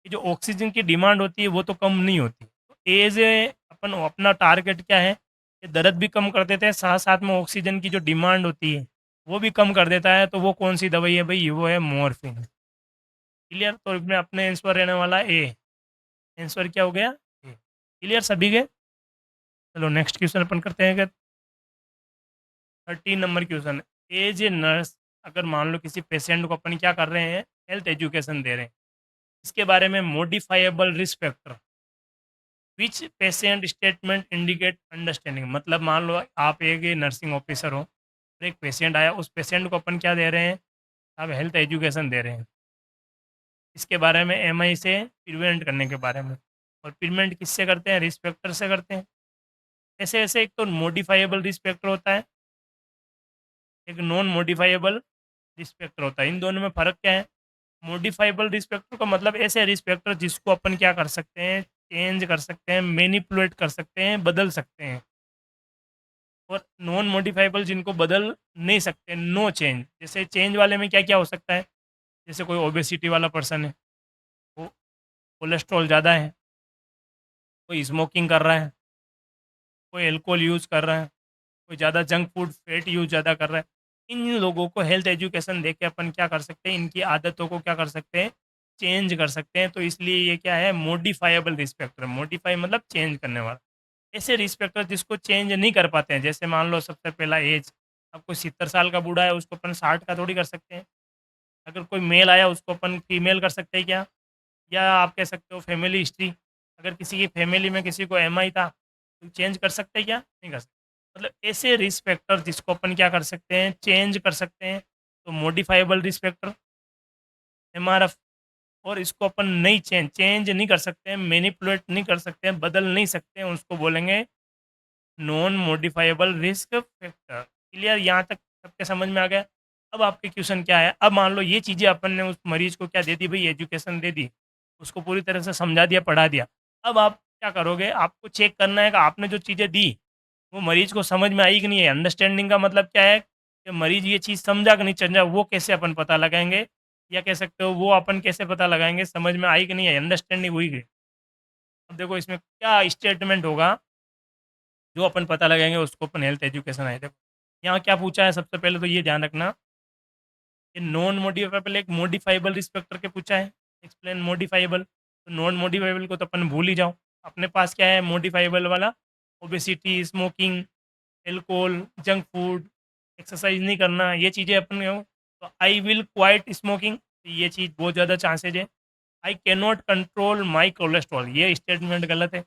कि जो ऑक्सीजन की डिमांड होती है वो तो कम नहीं होती। तो एज ए अपन अपना टारगेट क्या है कि दर्द भी कम कर देते हैं, साथ साथ में ऑक्सीजन की जो डिमांड होती है वो भी कम कर देता है। तो वो कौन सी दवाई है भाई? वो है मॉर्फिन। क्लियर। तो इसमें अपने आंसर रहने वाला ए। आंसर क्या हो गया? ए। क्लियर सभी के। चलो नेक्स्ट क्वेश्चन अपन करते हैं। 13 नंबर क्वेश्चन। एज ए नर्स, अगर मान लो किसी पेशेंट को अपन क्या कर रहे हैं, हेल्थ एजुकेशन दे रहे हैं, इसके बारे में modifiable risk factor which patient statement indicate understanding. मतलब मान लो आप एक नर्सिंग ऑफिसर हो, एक पेशेंट आया, उस पेशेंट को अपन क्या दे रहे हैं? आप हेल्थ एजुकेशन दे रहे हैं इसके बारे में, एमआई से प्रिवेंट करने के बारे में। और प्रिवेंट किससे करते हैं? रिस्क फैक्टर से करते हैं। ऐसे ऐसे एक तो मॉडिफाइबल रिस्क फैक्टर होता है, एक नॉन मॉडिफाइबल रिस्क फैक्टर होता है। इन दोनों में फ़र्क क्या है? मॉडिफाइबल रिस्क फैक्टर का मतलब ऐसे रिस्क फैक्टर जिसको अपन क्या कर सकते हैं? चेंज कर सकते हैं, मैनिपुलेट कर सकते हैं, बदल सकते हैं। और नॉन मॉडिफाइबल जिनको बदल नहीं सकते, नो चेंज। जैसे चेंज वाले में क्या क्या हो सकता है? जैसे कोई ओबेसिटी वाला पर्सन है, वो कोलेस्ट्रॉल ज़्यादा है, कोई स्मोकिंग कर रहा है, कोई अल्कोहल यूज़ कर रहा है, कोई ज़्यादा जंक फूड फैट यूज़ ज़्यादा कर रहा है। इन लोगों को हेल्थ एजुकेशन दे के अपन क्या कर सकते हैं? इनकी आदतों को क्या कर सकते हैं? चेंज कर सकते हैं। तो इसलिए ये क्या है? Modifiable risk factor. मॉडिफाई मतलब चेंज करने वाला। ऐसे रिस्क फैक्टर जिसको चेंज नहीं कर पाते हैं, जैसे मान लो सबसे पहला एज। अब कोई 70 साल का बूढ़ा है, उसको अपन 60 का थोड़ी कर सकते हैं। अगर कोई मेल आया उसको अपन फीमेल कर सकते हैं क्या? या आप कह सकते हो फैमिली हिस्ट्री, अगर किसी की फैमिली में किसी को एमआई था तो चेंज कर सकते हैं क्या? नहीं कर सकते। मतलब ऐसे रिस्क फैक्टर जिसको अपन क्या कर सकते हैं? चेंज कर सकते हैं। तो मॉडिफाइबल रिस्क फैक्टर, एमआरएफ। और इसको अपन नहीं चेंज चेंज नहीं कर सकते हैं, मैनिपुलेट नहीं कर सकते हैं, बदल नहीं सकते हैं, उसको बोलेंगे non modifiable risk factor. Clear. यहाँ तक सबके समझ में आ गया। अब आपके क्वेश्चन क्या है? अब मान लो ये चीज़ें अपन ने उस मरीज को क्या दे दी भाई? एजुकेशन दे दी, उसको पूरी तरह से समझा दिया, पढ़ा दिया। अब आप क्या करोगे? आपको चेक करना है कि आपने जो चीज़ें दी वो मरीज को समझ में आई कि नहीं है। अंडरस्टैंडिंग का मतलब क्या है कि मरीज ये चीज़ समझा कि नहीं समझा, वो कैसे अपन पता लगाएंगे? या कह सकते हो वो अपन कैसे पता लगाएंगे समझ में आई कि नहीं है, अंडरस्टैंडिंग हुई गई। अब देखो इसमें क्या स्टेटमेंट होगा जो अपन पता लगाएंगे उसको अपन हेल्थ एजुकेशन आए। देखो यहाँ क्या पूछा है, सबसे पहले तो ये ध्यान रखना, ये नॉन मॉडिफाइबल एक मॉडिफाइबल रिस्पेक्ट करके पूछा है। एक्सप्लेन मॉडिफाइबल, तो नॉन मॉडिफाइबल को तो अपन भूल ही जाओ। अपने पास क्या है मॉडिफाइबल वाला, obesity, smoking, alcohol, junk food, exercise नहीं करना, ये चीज़ें अपन हो। तो आई विल क्वाइट स्मोकिंग, ये चीज़ बहुत ज़्यादा चांसेज है। I can not control my cholesterol, ये स्टेटमेंट गलत है।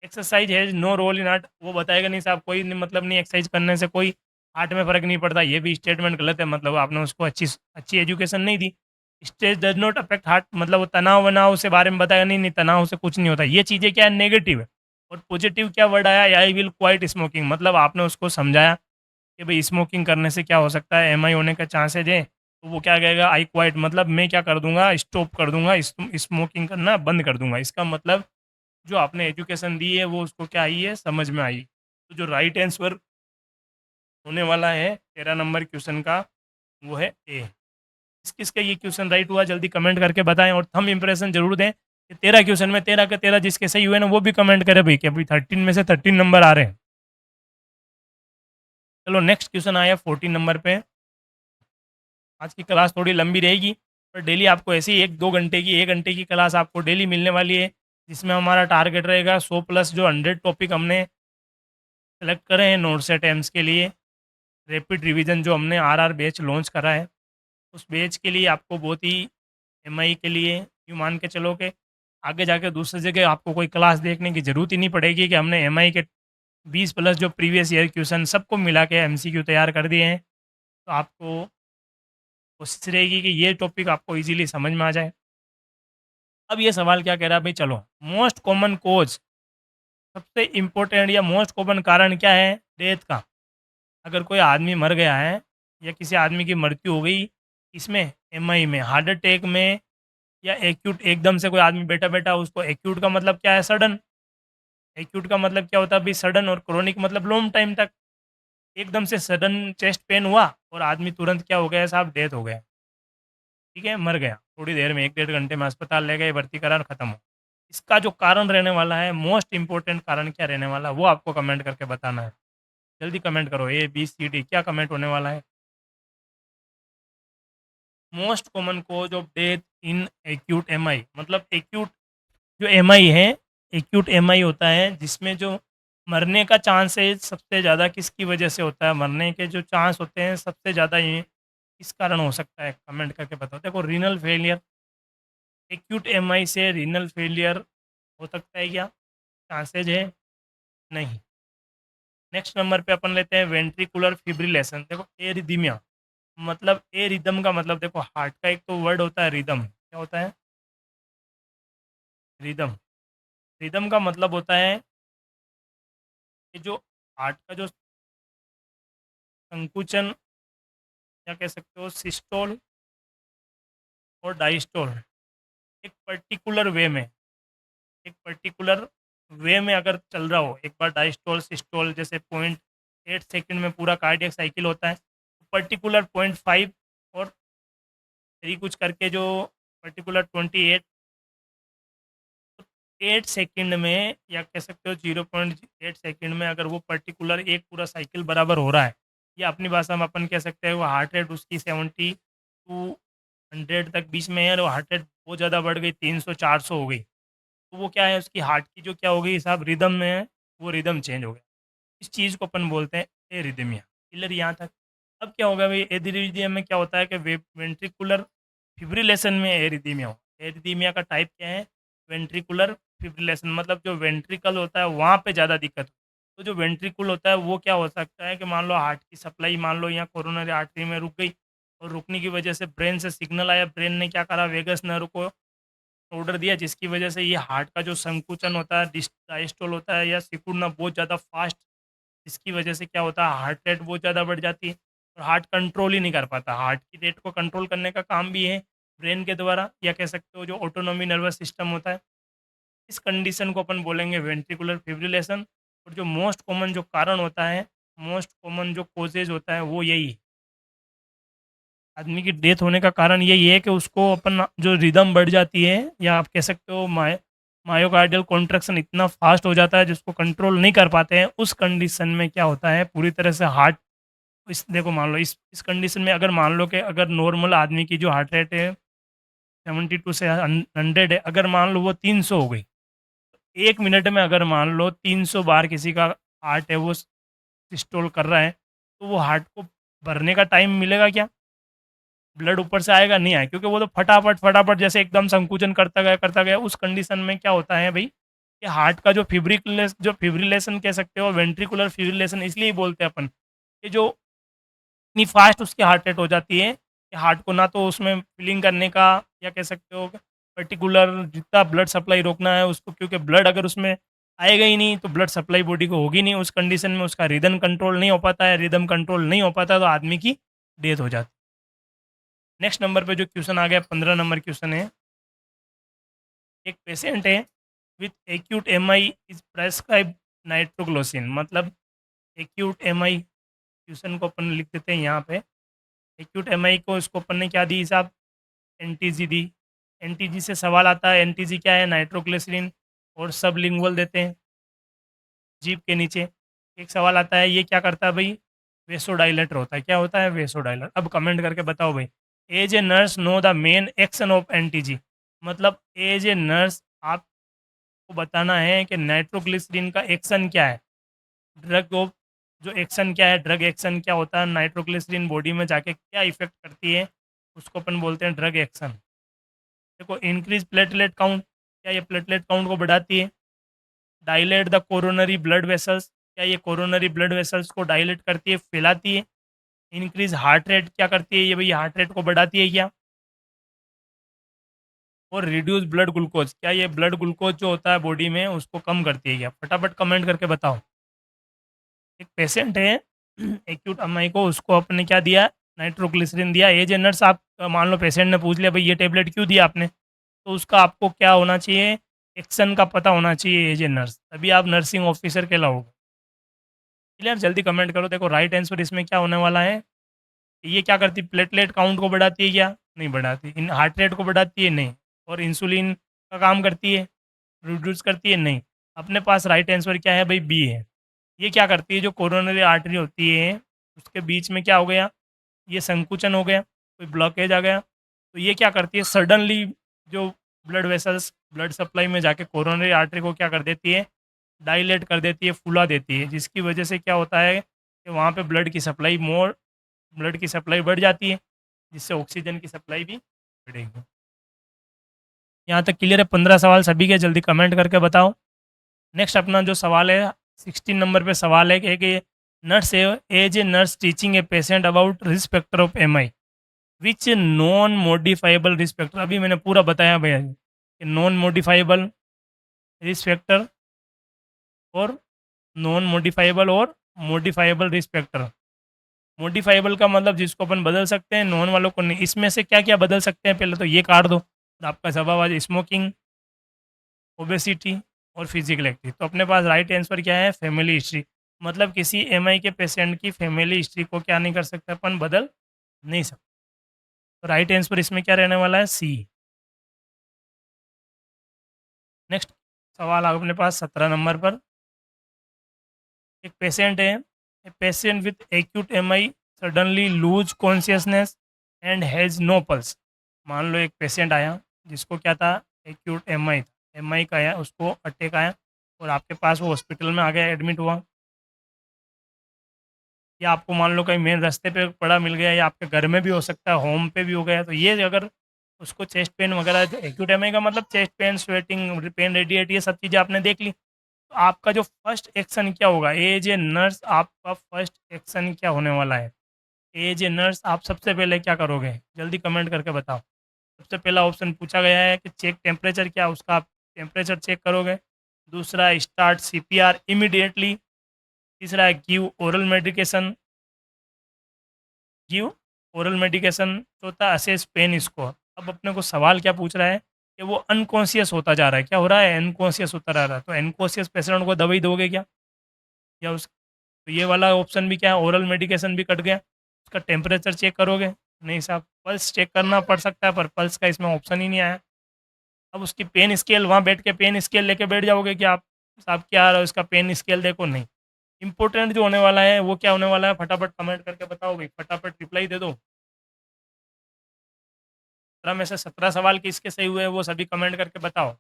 Exercise has no role in heart, वो बताएगा नहीं साहब, कोई मतलब नहीं, एक्सरसाइज करने से कोई हार्ट में फ़र्क नहीं पड़ता, ये भी स्टेटमेंट गलत है। मतलब आपने उसको अच्छी अच्छी एजुकेशन नहीं दी। Stress does not affect heart, मतलब वो तनाव वनाव से बारे में बताएगा नहीं, नहीं तनाव से कुछ नहीं होता। ये चीज़ें क्या है नेगेटिव है। और पॉजिटिव क्या वर्ड आया, आई विल क्वाइट स्मोकिंग, मतलब आपने उसको समझाया कि भाई स्मोकिंग करने से क्या हो सकता है, एमआई होने का चांसेज है। तो वो क्या कहेगा, आई क्वाइट मतलब मैं क्या कर दूंगा, स्टॉप कर दूंगा, स्मोकिंग करना बंद कर दूंगा। इसका मतलब जो आपने एजुकेशन दी है वो उसको क्या आई है, समझ में आई। तो जो राइट आंसर होने वाला है 13 नंबर क्वेश्चन का, वो है ए। किस किस का ये क्वेश्चन राइट हुआ जल्दी कमेंट करके बताएं, और थंब इंप्रेशन जरूर दें कि 13 क्वेश्चन में 13 के 13 जिसके सही हुए ना वो भी कमेंट करे भाई कि अभी 13 में से 13 नंबर आ रहे हैं। चलो नेक्स्ट क्वेश्चन आया 14 नंबर पे। आज की क्लास थोड़ी लंबी रहेगी, पर डेली आपको ऐसे ही 1-2 घंटे की 1 घंटे की क्लास आपको डेली मिलने वाली है, जिसमें हमारा टारगेट रहेगा 100 प्लस जो 100 टॉपिक हमने सेलेक्ट करे हैं नोट्स एट एम्स के लिए। रैपिड रिवीजन जो हमने आरआर बैच लॉन्च करा है, उस बैच के लिए आपको बहुत ही एमआई के लिए यूँ मान के चलो कि आगे जाके दूसरी जगह आपको कोई क्लास देखने की ज़रूरत ही नहीं पड़ेगी कि हमने एमआई के 20 प्लस जो प्रीवियस ईयर क्वेश्चन सबको मिला के एमसीक्यू तैयार कर दिए हैं। तो आपको कोशिश रहेगी कि ये टॉपिक आपको इजीली समझ में आ जाए। अब ये सवाल क्या कह रहा है भाई, चलो मोस्ट कॉमन कोज, सबसे इम्पोर्टेंट या मोस्ट कॉमन कारण क्या है डेथ का। अगर कोई आदमी मर गया है या किसी आदमी की मृत्यु हो गई, इसमें एमआई में हार्ट अटैक में या एक्यूट, एकदम से कोई आदमी बैठा बैठा उसको, एक्यूट का मतलब क्या है सडन, एक्यूट का मतलब क्या होता है भाई सडन, और क्रोनिक मतलब लॉन्ग टाइम तक। एकदम से सडन चेस्ट पेन हुआ और आदमी तुरंत क्या हो गया साहब, डेथ हो गया, ठीक है, मर गया, थोड़ी देर में 1-1.5 घंटे में अस्पताल ले गए, भर्ती करा और ख़त्म हो। इसका जो कारण रहने वाला है, मोस्ट इंपॉर्टेंट कारण क्या रहने वाला है, वो आपको कमेंट करके बताना है। जल्दी कमेंट करो, ABCD क्या कमेंट होने वाला है। Most common cause of death in acute MI, मतलब एक्यूट जो एमआई है, एक्यूट एमआई होता है जिसमें जो मरने का चांस है सबसे ज़्यादा किसकी वजह से होता है, मरने के जो चांस होते हैं सबसे ज़्यादा ये किस कारण हो सकता है, कमेंट करके बताओ। देखो रीनल फेलियर, एक्यूट एमआई से रीनल फेलियर हो सकता है क्या, चांसेज है, नहीं। नेक्स्ट नंबर पे अपन लेते हैं वेंट्रिकुलर फिब्रिलेशन। देखो एरिदीमिया, मतलब ए रिदम का मतलब, देखो हार्ट का एक तो वर्ड होता है रिदम, क्या होता है रिदम, रिदम का मतलब होता है कि जो हार्ट का जो संकुचन, या कह सकते हो सिस्टोल और डाइस्टोल, एक पर्टिकुलर वे में, एक पर्टिकुलर वे में अगर चल रहा हो, एक बार डाइस्टोल सिस्टोल जैसे 0.8 सेकंड में पूरा कार्डियक साइकिल होता है, पर्टिकुलर 0.5 और 3 कुछ करके जो पर्टिकुलर 28 सेकंड में, या कह सकते हो 0.8 सेकंड में अगर वो पर्टिकुलर एक पूरा साइकिल बराबर हो रहा है, या अपनी भाषा में अपन कह सकते हैं वो हार्ट रेट उसकी 70 to 100 तक बीच में है, और हार्ट रेट बहुत ज़्यादा बढ़ गई, 300-400 हो गई, तो वो क्या है उसकी हार्ट की जो क्या हो गई साहब, रिदम में है, वो रिदम चेंज हो गया। इस चीज़ को अपन बोलते हैं एरिदमिया। क्लियर यहाँ तक। अब क्या होगा भाई, एरिदमिया में क्या होता है कि वेंट्रिकुलर फिब्रिलेशन में एरिदमिया हो, एरिदमिया का टाइप क्या है, वेंट्रिकुलर फिब्रिलेशन, मतलब जो वेंट्रिकल होता है वहाँ पे ज़्यादा दिक्कत। तो जो वेंट्रिकल होता है वो क्या हो सकता है कि मान लो हार्ट की सप्लाई मान लो यहाँ कोरोनरी आर्टरी में रुक गई, और रुकने की वजह से ब्रेन से सिग्नल आया, ब्रेन ने क्या करा, वेगस नर्व को ऑर्डर दिया, जिसकी वजह से ये हार्ट का जो संकुचन होता है, डायस्टोल होता है या सिकुड़ना बहुत ज़्यादा फास्ट, इसकी वजह से क्या होता है हार्ट रेट बहुत ज़्यादा बढ़ जाती है, और हार्ट कंट्रोल ही नहीं कर पाता। हार्ट की रेट को कंट्रोल करने का काम भी है ब्रेन के द्वारा, या कह सकते हो जो ऑटोनॉमी नर्वस सिस्टम होता है। इस कंडीशन को अपन बोलेंगे वेंट्रिकुलर फिब्रिलेशन। और जो मोस्ट कॉमन जो कारण होता है, मोस्ट कॉमन जो कोजेज होता है वो यही है। आदमी की डेथ होने का कारण यही है कि उसको अपन जो रिदम बढ़ जाती है, या आप कह सकते हो मायोकार्डियल कॉन्ट्रैक्शन इतना फास्ट हो जाता है जिसको कंट्रोल नहीं कर पाते हैं। उस कंडीशन में क्या होता है, पूरी तरह से हार्ट, इस देखो मान लो इस कंडीशन में अगर मान लो कि अगर नॉर्मल आदमी की जो हार्ट रेट है 72 से 100 है, अगर मान लो वो 300 हो गई, 1 मिनट में अगर मान लो 300 बार किसी का हार्ट है वो सिस्टोल कर रहा है, तो वो हार्ट को भरने का टाइम मिलेगा क्या? ब्लड ऊपर से आएगा? नहीं आए, क्योंकि वो तो फटाफट फटाफट जैसे एकदम संकुचन करता गया। उस कंडीशन में क्या होता है भाई, कि हार्ट का जो फिब्रिलेशन कह सकते हो, वेंट्रिकुलर फिब्रिलेशन इसलिए बोलते हैं अपन, कि जो इतनी फास्ट उसकी हार्ट रेट हो जाती है कि हार्ट को ना तो उसमें फिलिंग करने का, या कह सकते हो पर्टिकुलर जितना ब्लड सप्लाई रोकना है उसको, क्योंकि ब्लड अगर उसमें आएगा ही नहीं तो ब्लड सप्लाई बॉडी को होगी नहीं। उस कंडीशन में उसका रिदम कंट्रोल नहीं हो पाता है, रिदम कंट्रोल नहीं हो पाता तो आदमी की डेथ हो जाती है। नेक्स्ट नंबर पे जो क्वेश्चन आ गया, 15 नंबर क्वेश्चन है। एक पेशेंट है with acute MI is prescribe nitroglycerin, मतलब एक्यूट एमआई, क्वेश्चन को अपन लिख देते हैं यहाँ पे। एक्यूट एमआई को इसको अपन ने क्या दी साहब, एनटीजी दी। एनटीजी से सवाल आता है, एनटीजी क्या है, नाइट्रोग्लिसरीन, और सब लिंगुअल देते हैं जीभ के नीचे। एक सवाल आता है, ये क्या करता है भाई, वेसोडाइलेटर होता है। क्या होता है, वेसोडाइलेटर। अब कमेंट करके बताओ भाई, as a nurse know the main action of NTG, मतलब एज ए नर्स आपको बताना है कि नाइट्रोग्लिसरीन का एक्शन क्या है, ड्रग ऑफ, जो एक्शन क्या है, ड्रग एक्शन क्या होता है, नाइट्रोग्लिसरीन बॉडी में जाके क्या इफेक्ट करती है, उसको अपन बोलते हैं ड्रग एक्शन। देखो, इंक्रीज प्लेटलेट काउंट, क्या ये प्लेटलेट काउंट को बढ़ाती है। Dilate the coronary blood vessels, क्या ये कोरोनरी ब्लड वेसल्स को डायलेट करती है, फैलाती है। इंक्रीज हार्ट रेट, क्या करती है ये भाई, हार्ट रेट को बढ़ाती है क्या। और रिड्यूस ब्लड ग्लूकोज, क्या ये ब्लड ग्लूकोज जो होता है बॉडी में उसको कम करती है क्या। फटाफट कमेंट करके बताओ। एक पेशेंट है एक्यूट अमाई को, उसको अपने क्या दिया, नाइट्रोग्लिसरीन दिया। एज ए नर्स आप मान लो पेशेंट ने पूछ लिया भाई ये टेबलेट क्यों दिया आपने, तो उसका आपको क्या होना चाहिए, एक्शन का पता होना चाहिए एज ए नर्स, तभी आप नर्सिंग ऑफिसर कहलाओगे। क्लियर, जल्दी कमेंट करो। देखो राइट आंसर इसमें क्या होने वाला है, ये क्या करती, प्लेटलेट काउंट को बढ़ाती है क्या, नहीं बढ़ाती। इन हार्ट रेट को बढ़ाती है, नहीं। और इंसुलिन का काम करती है, रिड्यूस करती है, नहीं। अपने पास राइट आंसर क्या है भाई, बी है। ये क्या करती है, जो कोरोनरी आर्टरी होती है उसके बीच में क्या हो गया, ये संकुचन हो गया, कोई ब्लॉकेज आ गया, तो ये क्या करती है, सडनली जो ब्लड वेसल्स ब्लड सप्लाई में जाके कोरोनरी आर्टरी को क्या कर देती है, डायलेट कर देती है, फुला देती है, जिसकी वजह से क्या होता है कि वहाँ पे ब्लड की सप्लाई बढ़ जाती है, जिससे ऑक्सीजन की सप्लाई भी बढ़ेगी। यहाँ तक क्लियर है? 15 सवाल सभी के, जल्दी कमेंट करके बताओ। नेक्स्ट अपना जो सवाल है 16 नंबर पे सवाल है कि nurse as a nurse teaching a patient about risk factor of MI, which non modifiable risk factor. अभी मैंने पूरा बताया भैया कि नॉन मॉडिफाइबल रिस्क फैक्टर और नॉन मॉडिफाइबल और मॉडिफाइबल रिस्क फैक्टर। मॉडिफाइबल का मतलब जिसको अपन बदल सकते हैं, नॉन वालों को नहीं। इसमें से क्या क्या बदल सकते हैं, पहले तो ये काट दो। आपका जवाब आज स्मोकिंग, ओबेसिटी और फिजिकल एक्टिविटी। तो अपने पास राइट आंसर क्या है, फैमिली हिस्ट्री, मतलब किसी एमआई के पेशेंट की फैमिली हिस्ट्री को क्या नहीं कर सकते अपन, बदल नहीं सकते। तो राइट आंसर इसमें क्या रहने वाला है, सी। नेक्स्ट सवाल अपने पास 17 नंबर पर। एक पेशेंट है, a patient with acute MI suddenly lose consciousness and has no pulse. मान लो एक पेशेंट आया जिसको क्या था, एक्यूट एमआई था, एमआई का आया, उसको अटैक आया और आपके पास वो हॉस्पिटल में आ गया, एडमिट हुआ, या आपको मान लो कहीं मेन रास्ते पे पड़ा मिल गया, या आपके घर में भी हो सकता है, होम पे भी हो गया। तो ये अगर उसको चेस्ट पेन वगैरह, एक्यूट एमआई का मतलब chest pain, sweating, pain radiate, ये सब चीज़ें आपने देख ली, तो आपका जो फर्स्ट एक्शन क्या होगा, एज ए नर्स आपका फर्स्ट एक्शन क्या होने वाला है। एज ए नर्स आप सबसे पहले क्या करोगे, जल्दी कमेंट करके बताओ। सबसे पहला ऑप्शन पूछा गया है कि चेक टेम्परेचर, क्या उसका आप टेम्परेचर चेक करोगे। दूसरा, स्टार्ट सीपीआर इमीडिएटली। तीसरा है गिव ओरल मेडिकेशन। चौथा, असेस पेन स्कोर। अब अपने को सवाल क्या पूछ रहा है कि वो अनकॉन्शियस होता जा रहा है, क्या हो रहा है, अनकॉन्शियस होता रह रहा है, तो अनकॉन्शियस पेशेंट को दवाई दोगे क्या, या उस, तो ये वाला ऑप्शन भी क्या है, ओरल मेडिकेशन भी कट गया। उसका टेम्परेचर चेक करोगे, नहीं साहब। पल्स चेक करना पड़ सकता है पर पल्स का इसमें ऑप्शन ही नहीं आया। अब उसकी पेन स्केल वहाँ बैठ के पेन स्केल लेके बैठ जाओगे कि आप साहब क्या आ रहा है इसका पेन स्केल देखो, नहीं। इंपॉर्टेंट जो होने वाला है वो क्या होने वाला है, फटाफट कमेंट करके बताओ भाई, फटाफट रिप्लाई दे दो। 17 में से 17 सवाल किसके सही हुए वो सभी कमेंट करके बताओ।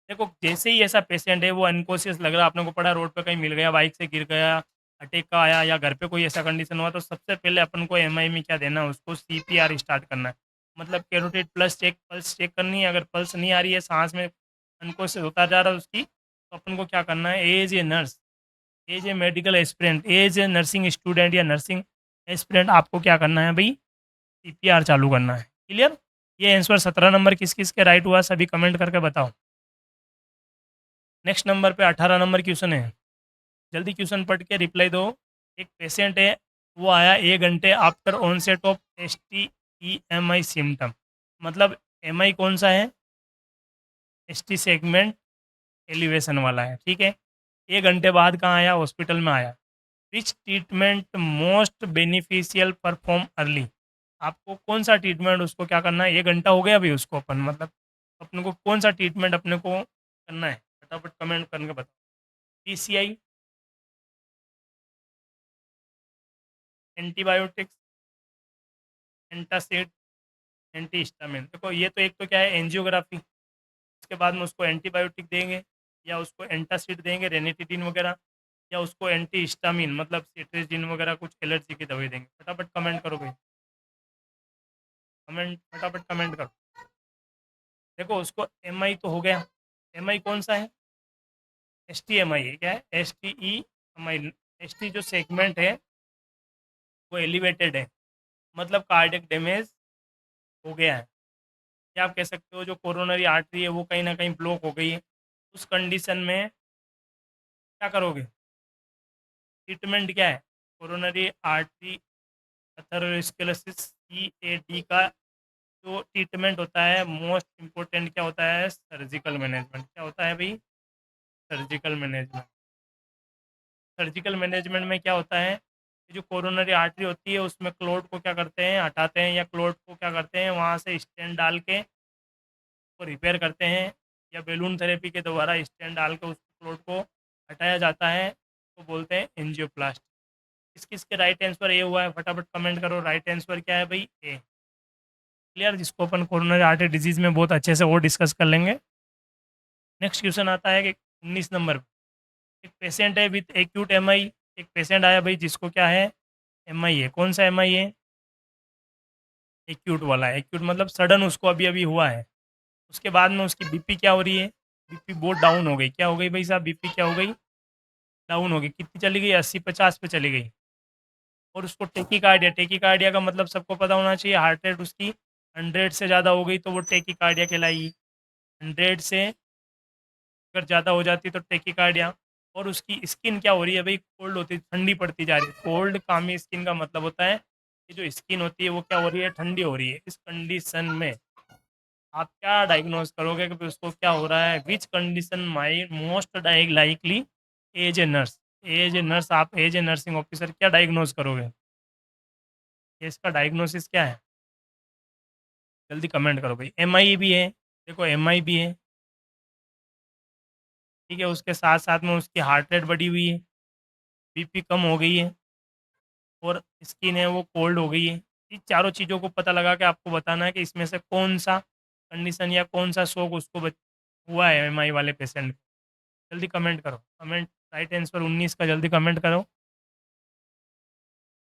देखो जैसे ही ऐसा पेशेंट है वो अनकॉन्शियस लग रहा है, आपने को पड़ा रोड पे कहीं मिल गया, बाइक से गिर गया, अटैक का आया, या घर पे कोई ऐसा कंडीशन हुआ, तो सबसे पहले अपन को एमआई में क्या देना है, उसको सीपीआर स्टार्ट करना है। मतलब carotid pulse check, pulse check करनी है। अगर पल्स नहीं आ रही है, सांस में अनकॉन्शियस होता जा रहा है उसकी, तो अपन को क्या करना है, as a nurse, as a medical aspirant, as a nursing student या नर्सिंग एस्पिरेंट, आपको क्या करना है भाई, सीपीआर चालू करना है। क्लियर। ये आंसर 17 नंबर किस किस के राइट हुआ, सभी कमेंट करके बताओ। नेक्स्ट नंबर पे 18 नंबर क्वेश्चन है, जल्दी क्वेश्चन पढ़ के रिप्लाई दो। एक पेशेंट है, वो आया 1 घंटे after onset of S T E M I symptom. मतलब एम आई कौन सा है, एस टी सेगमेंट एलिवेशन वाला है, ठीक है। 1 घंटे बाद कहाँ आया, हॉस्पिटल में आया। विच treatment most beneficial perform early, आपको कौन सा ट्रीटमेंट उसको क्या करना है, 1 घंटा हो गया अभी उसको, अपन मतलब अपने को कौन सा ट्रीटमेंट अपने को करना है, फटाफट कमेंट करके बताओ। PCI, antibiotics, antacid, anti histamine. देखो ये तो एक तो क्या है एंजियोग्राफी, उसके बाद में उसको एंटीबायोटिक देंगे, या उसको एंटासिड देंगे रेनिटिडिन वगैरह, या उसको एंटी हिस्टामिन मतलब सिट्रिजिन वगैरह कुछ एलर्जी की दवाई देंगे। फटाफट कमेंट करो भाई, कमेंट फटाफट कमेंट करो। देखो उसको एम आई तो हो गया, एम आई कौन सा है, एस टी एम आई है, क्या है, S T E M I. S T जो सेगमेंट है वो एलिवेटेड है, मतलब कार्डियक डैमेज हो गया है, या आप कह सकते हो जो कोरोनरी आर्टरी है वो कहीं ना कहीं ब्लॉक हो गई है। उस कंडीशन में क्या करोगे, ट्रीटमेंट क्या है, coronary artery atherosclerosis C A D का जो ट्रीटमेंट होता है मोस्ट इम्पोर्टेंट क्या होता है, सर्जिकल मैनेजमेंट। क्या होता है भाई, सर्जिकल मैनेजमेंट। सर्जिकल मैनेजमेंट में क्या होता है, ये जो कोरोनरी आर्टरी होती है उसमें क्लोट को क्या करते हैं, हटाते हैं, या क्लोट को क्या करते हैं वहाँ से स्टेंट डाल के उसको रिपेयर करते हैं, या बैलून थेरेपी के द्वारा स्टेंट डाल के उस क्लोट को हटाया जाता है, तो बोलते हैं एंजियोप्लास्टी। किस किस के राइट आंसर ए हुआ है, फटाफट कमेंट करो, राइट आंसर क्या है भाई, ए। क्लियर, जिसको अपन कोरोनरी आर्टरी डिजीज में बहुत अच्छे से वो डिस्कस कर लेंगे। नेक्स्ट क्वेश्चन आता है कि 19 नंबर पे, एक पेशेंट है विथ एक्यूट एम आई। एक पेशेंट आया भाई जिसको क्या है, एम आई है, कौन सा एम आई है, एक्यूट वाला है। एक्यूट मतलब सडन उसको अभी अभी हुआ है, उसके बाद में उसकी बीपी क्या हो रही है, बीपी बहुत डाउन हो गई। क्या हो गई भाई साहब, बीपी क्या हो गई, डाउन हो गई। कितनी चली गई, 80-50 पे चली गई। और उसको टेकीकार्डिया, टेकीकार्डिया का मतलब सबको पता होना चाहिए, हार्ट रेट उसकी 100 से ज़्यादा हो गई तो वो टेकीकार्डिया कहलाएगी। 100 से अगर ज़्यादा हो जाती है तो टेकीकार्डिया। और उसकी स्किन क्या हो रही है भाई, कोल्ड होती, ठंडी पड़ती जा रही है। कोल्ड कामी स्किन का मतलब होता है कि जो स्किन होती है वो क्या हो रही है, ठंडी हो रही है। इस कंडीशन में आप क्या डायग्नोज करोगे कि उसको क्या हो रहा है, which condition my most likely as a nurse, as a nurse, आप एज ए नर्सिंग ऑफिसर क्या डायग्नोज करोगे, ये इसका डायग्नोसिस क्या है, जल्दी कमेंट करो भाई। एम आई भी है, देखो एम आई भी है, ठीक है। उसके साथ साथ में उसकी हार्ट रेट बढ़ी हुई है, बीपी कम हो गई है, और स्किन है वो कोल्ड हो गई है। इन चारों चीज़ों को पता लगा के आपको बताना है कि इसमें से कौन सा कंडीशन या कौन सा शौक उसको हुआ है एम आई वाले पेशेंट को। जल्दी कमेंट करो, कमेंट राइट आंसर 19 का जल्दी कमेंट करो।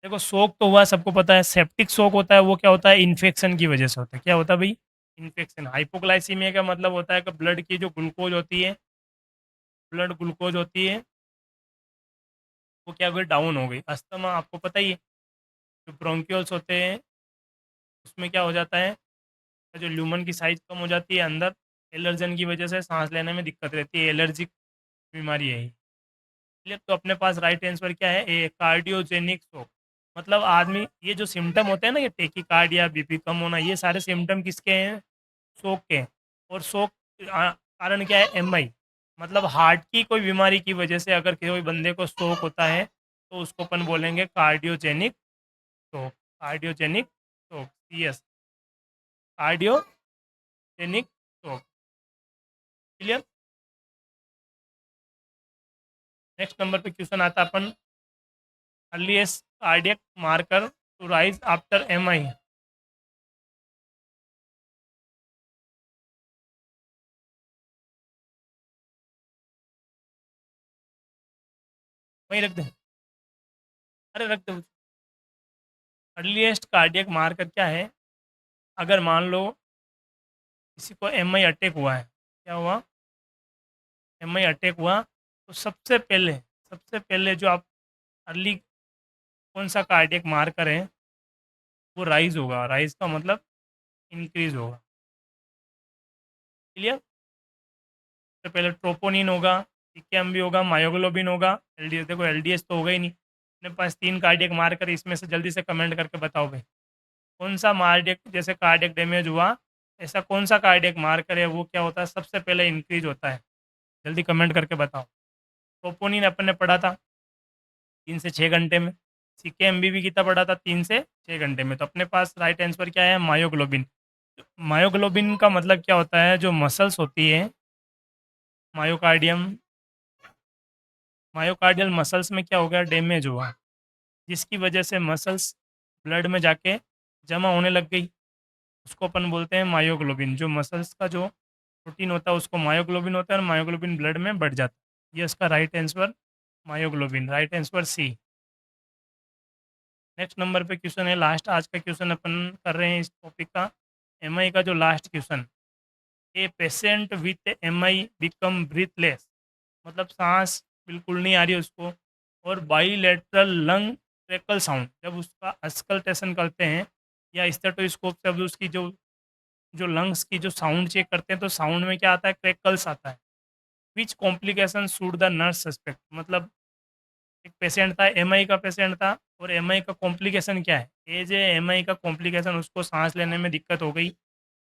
देखो शौक तो हुआ, सबको पता है। सेप्टिक शौक होता है वो क्या होता है, इन्फेक्शन की वजह से होता है। क्या होता है भाई, इन्फेक्शन। हाइपोग्लाइसीमिया का मतलब होता है कि ब्लड की जो ग्लूकोज होती है, ब्लड ग्लूकोज होती है वो क्या हो गई, डाउन हो गई। अस्थमा आपको पता ही है, जो ब्रोंक्यूल्स होते हैं उसमें क्या हो जाता है, जो ल्यूमन की साइज कम हो जाती है अंदर, एलर्जन की वजह से सांस लेने में दिक्कत रहती है, एलर्जिक बीमारी है ये। इसलिए तो अपने पास राइट आंसर क्या है, ए, कार्डियोजेनिक शॉक। मतलब आदमी, ये जो सिम्टम होते हैं ना, ये टेकीकार्डिया, बीपी कम होना, ये सारे सिम्टम किसके हैं, शोक के हैं। और शोक कारण क्या है, एमआई। मतलब हार्ट की कोई बीमारी की वजह से अगर कोई बंदे को शोक होता है तो उसको अपन बोलेंगे cardiogenic shock, cardiogenic shock, yes, cardiogenic shock. Clear. Next number पे क्वेश्चन आता है अपन earliest cardiac marker to rise after MI. वहीं रख दे, अरे रख दे। अर्लीस्ट कार्डियक मार्कर क्या है? अगर मान लो किसी को एमआई अटैक हुआ है, क्या हुआ? एमआई अटैक हुआ, तो सबसे पहले जो आप अर्ली कौन सा कार्डियक मार्कर है वो राइज होगा। राइज का मतलब इंक्रीज होगा। क्लियर। सबसे पहले ट्रोपोनिन होगा, पीकेएम भी होगा, मायोग्लोबिन होगा, एलडीएस। देखो एलडीएस तो होगा ही नहीं, अपने पास 3 कार्डियक मार्कर, इसमें से जल्दी से कमेंट करके बताओ भाई कौन सा मार्डियक, जैसे कार्डियक डैमेज हुआ ऐसा कौन सा कार्डियक मार्कर है वो क्या होता है सबसे पहले इंक्रीज होता है? जल्दी कमेंट करके बताओ। ट्रोपोनिन अपन ने पढ़ा था 3 से 6 घंटे में। सीकेएम भी कितना पढ़ा था? 3 से 6 घंटे में। तो अपने पास राइट आंसर क्या है? मायोग्लोबिन। मायोग्लोबिन का मतलब क्या होता है? जो मसल्स होती है मायोकार्डियम, मायोकार्डियल मसल्स में क्या हो गया? डैमेज हुआ, जिसकी वजह से मसल्स ब्लड में जाके जमा होने लग गई, उसको अपन बोलते हैं मायोग्लोबिन। जो मसल्स का जो प्रोटीन होता है उसको मायोग्लोबिन होता है, और मायोग्लोबिन ब्लड में बढ़ जाता है। ये इसका right answer myoglobin, right answer C. Next number पे क्वेश्चन है, लास्ट आज का क्वेश्चन अपन कर रहे हैं इस टॉपिक का, एमआई का जो last question. A patient with MI become breathless, मतलब सांस बिल्कुल नहीं आ रही उसको, और बाईलेटरल लंग ट्रेकल साउंड, जब उसका अस्कल्टेशन करते हैं या स्टेटोस्कोप से अब उसकी जो जो लंग्स की जो साउंड चेक करते हैं तो साउंड में क्या आता है? क्रैकल्स आता है। Which complication should the nurse suspect, मतलब एक पेशेंट था, एमआई का पेशेंट था, और एमआई का कॉम्प्लिकेशन क्या है? एज ए एमआई का कॉम्प्लिकेशन, उसको सांस लेने में दिक्कत हो गई,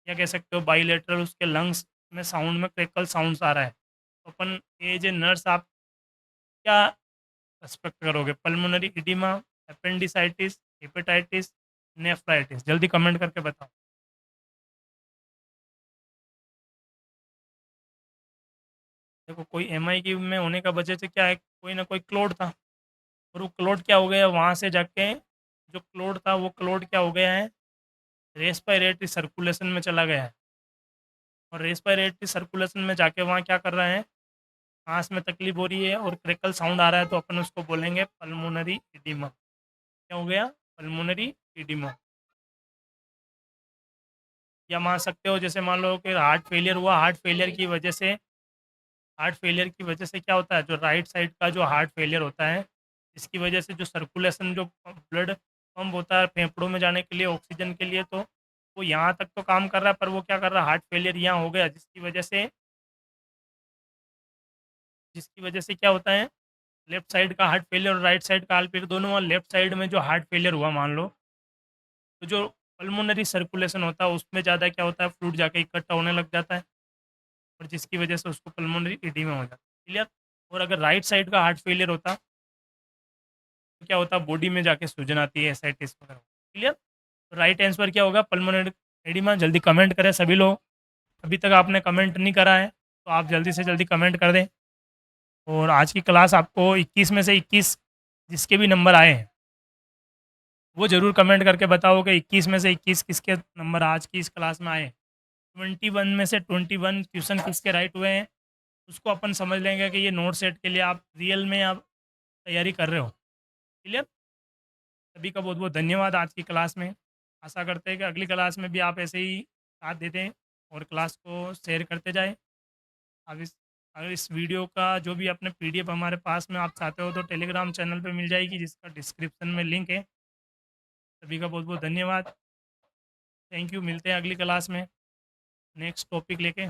या कह सकते हो बाईलेटरल उसके लंग्स में साउंड में क्रैकल साउंड्स आ रहा है। तो अपन एज ए नर्स आप क्या सस्पेक्ट करोगे? Pulmonary oedema, appendicitis, hepatitis, nephritis? जल्दी कमेंट करके बताओ। देखो कोई एमआई की में होने का वजह से क्या है, कोई ना कोई क्लोट था, और वो क्लोट क्या हो गया वहाँ से जाके, जो क्लोट था वो क्लोट क्या हो गया है? रेस्पिरेटरी सर्कुलेशन में चला गया है, और रेस्पिरेटरी सर्कुलेशन में जाके वहाँ क्या कर रहा है? सांस में तकलीफ हो रही है और क्रैकल साउंड आ रहा है, तो अपन उसको बोलेंगे पल्मोनरी इडिमा। क्या हो गया? Pulmonary oedema. या मान सकते हो जैसे मान लो कि हार्ट फेलियर हुआ, हार्ट फेलियर की वजह से क्या होता है? जो राइट साइड का जो हार्ट फेलियर होता है, इसकी वजह से जो सर्कुलेशन, जो ब्लड पंप होता है फेफड़ों में जाने के लिए ऑक्सीजन के लिए, तो वो यहाँ तक तो काम कर रहा है, पर वो क्या कर रहा है? हार्ट फेलियर यहाँ हो गया, जिसकी वजह से क्या होता है? लेफ्ट साइड का हार्ट फेलियर और राइट साइड का हार्ट फेलियर दोनों, और लेफ्ट साइड में जो हार्ट फेलियर हुआ मान लो, तो जो पल्मोनरी सर्कुलेशन होता है उसमें ज़्यादा क्या होता है? फ्लूइड जाके इकट्ठा होने लग जाता है, और जिसकी वजह से उसको पल्मोनरी एडीमा हो जाता है। क्लियर। और अगर राइट साइड का हार्ट फेलियर होता तो क्या होता? बॉडी में जाके सूजन आती है, एसाइटिस वगैरह। क्लियर। तो राइट आंसर क्या होगा? Pulmonary oedema. जल्दी कमेंट करें सभी लोग, अभी तक आपने कमेंट नहीं करा है तो आप जल्दी से जल्दी कमेंट कर दें। और आज की क्लास आपको 21 में से 21 जिसके भी नंबर आए हैं वो ज़रूर कमेंट करके बताओ कि 21 में से 21 किसके नंबर आज की इस क्लास में आए। 21 में से 21 क्वेश्चन किसके राइट हुए हैं, उसको अपन समझ लेंगे कि ये नोट सेट के लिए आप रियल में आप तैयारी कर रहे हो। क्लियर। सभी का बहुत बहुत धन्यवाद आज की क्लास में। आशा करते हैं कि अगली क्लास में भी आप ऐसे ही साथ देते हैं और क्लास को शेयर करते जाएं। अब इस अगर इस वीडियो का जो भी अपने पीडीएफ हमारे पास में आप चाहते हो तो टेलीग्राम चैनल पे मिल जाएगी, जिसका डिस्क्रिप्शन में लिंक है। सभी का बहुत बहुत धन्यवाद। Thank you. मिलते हैं अगली क्लास में नेक्स्ट टॉपिक लेके।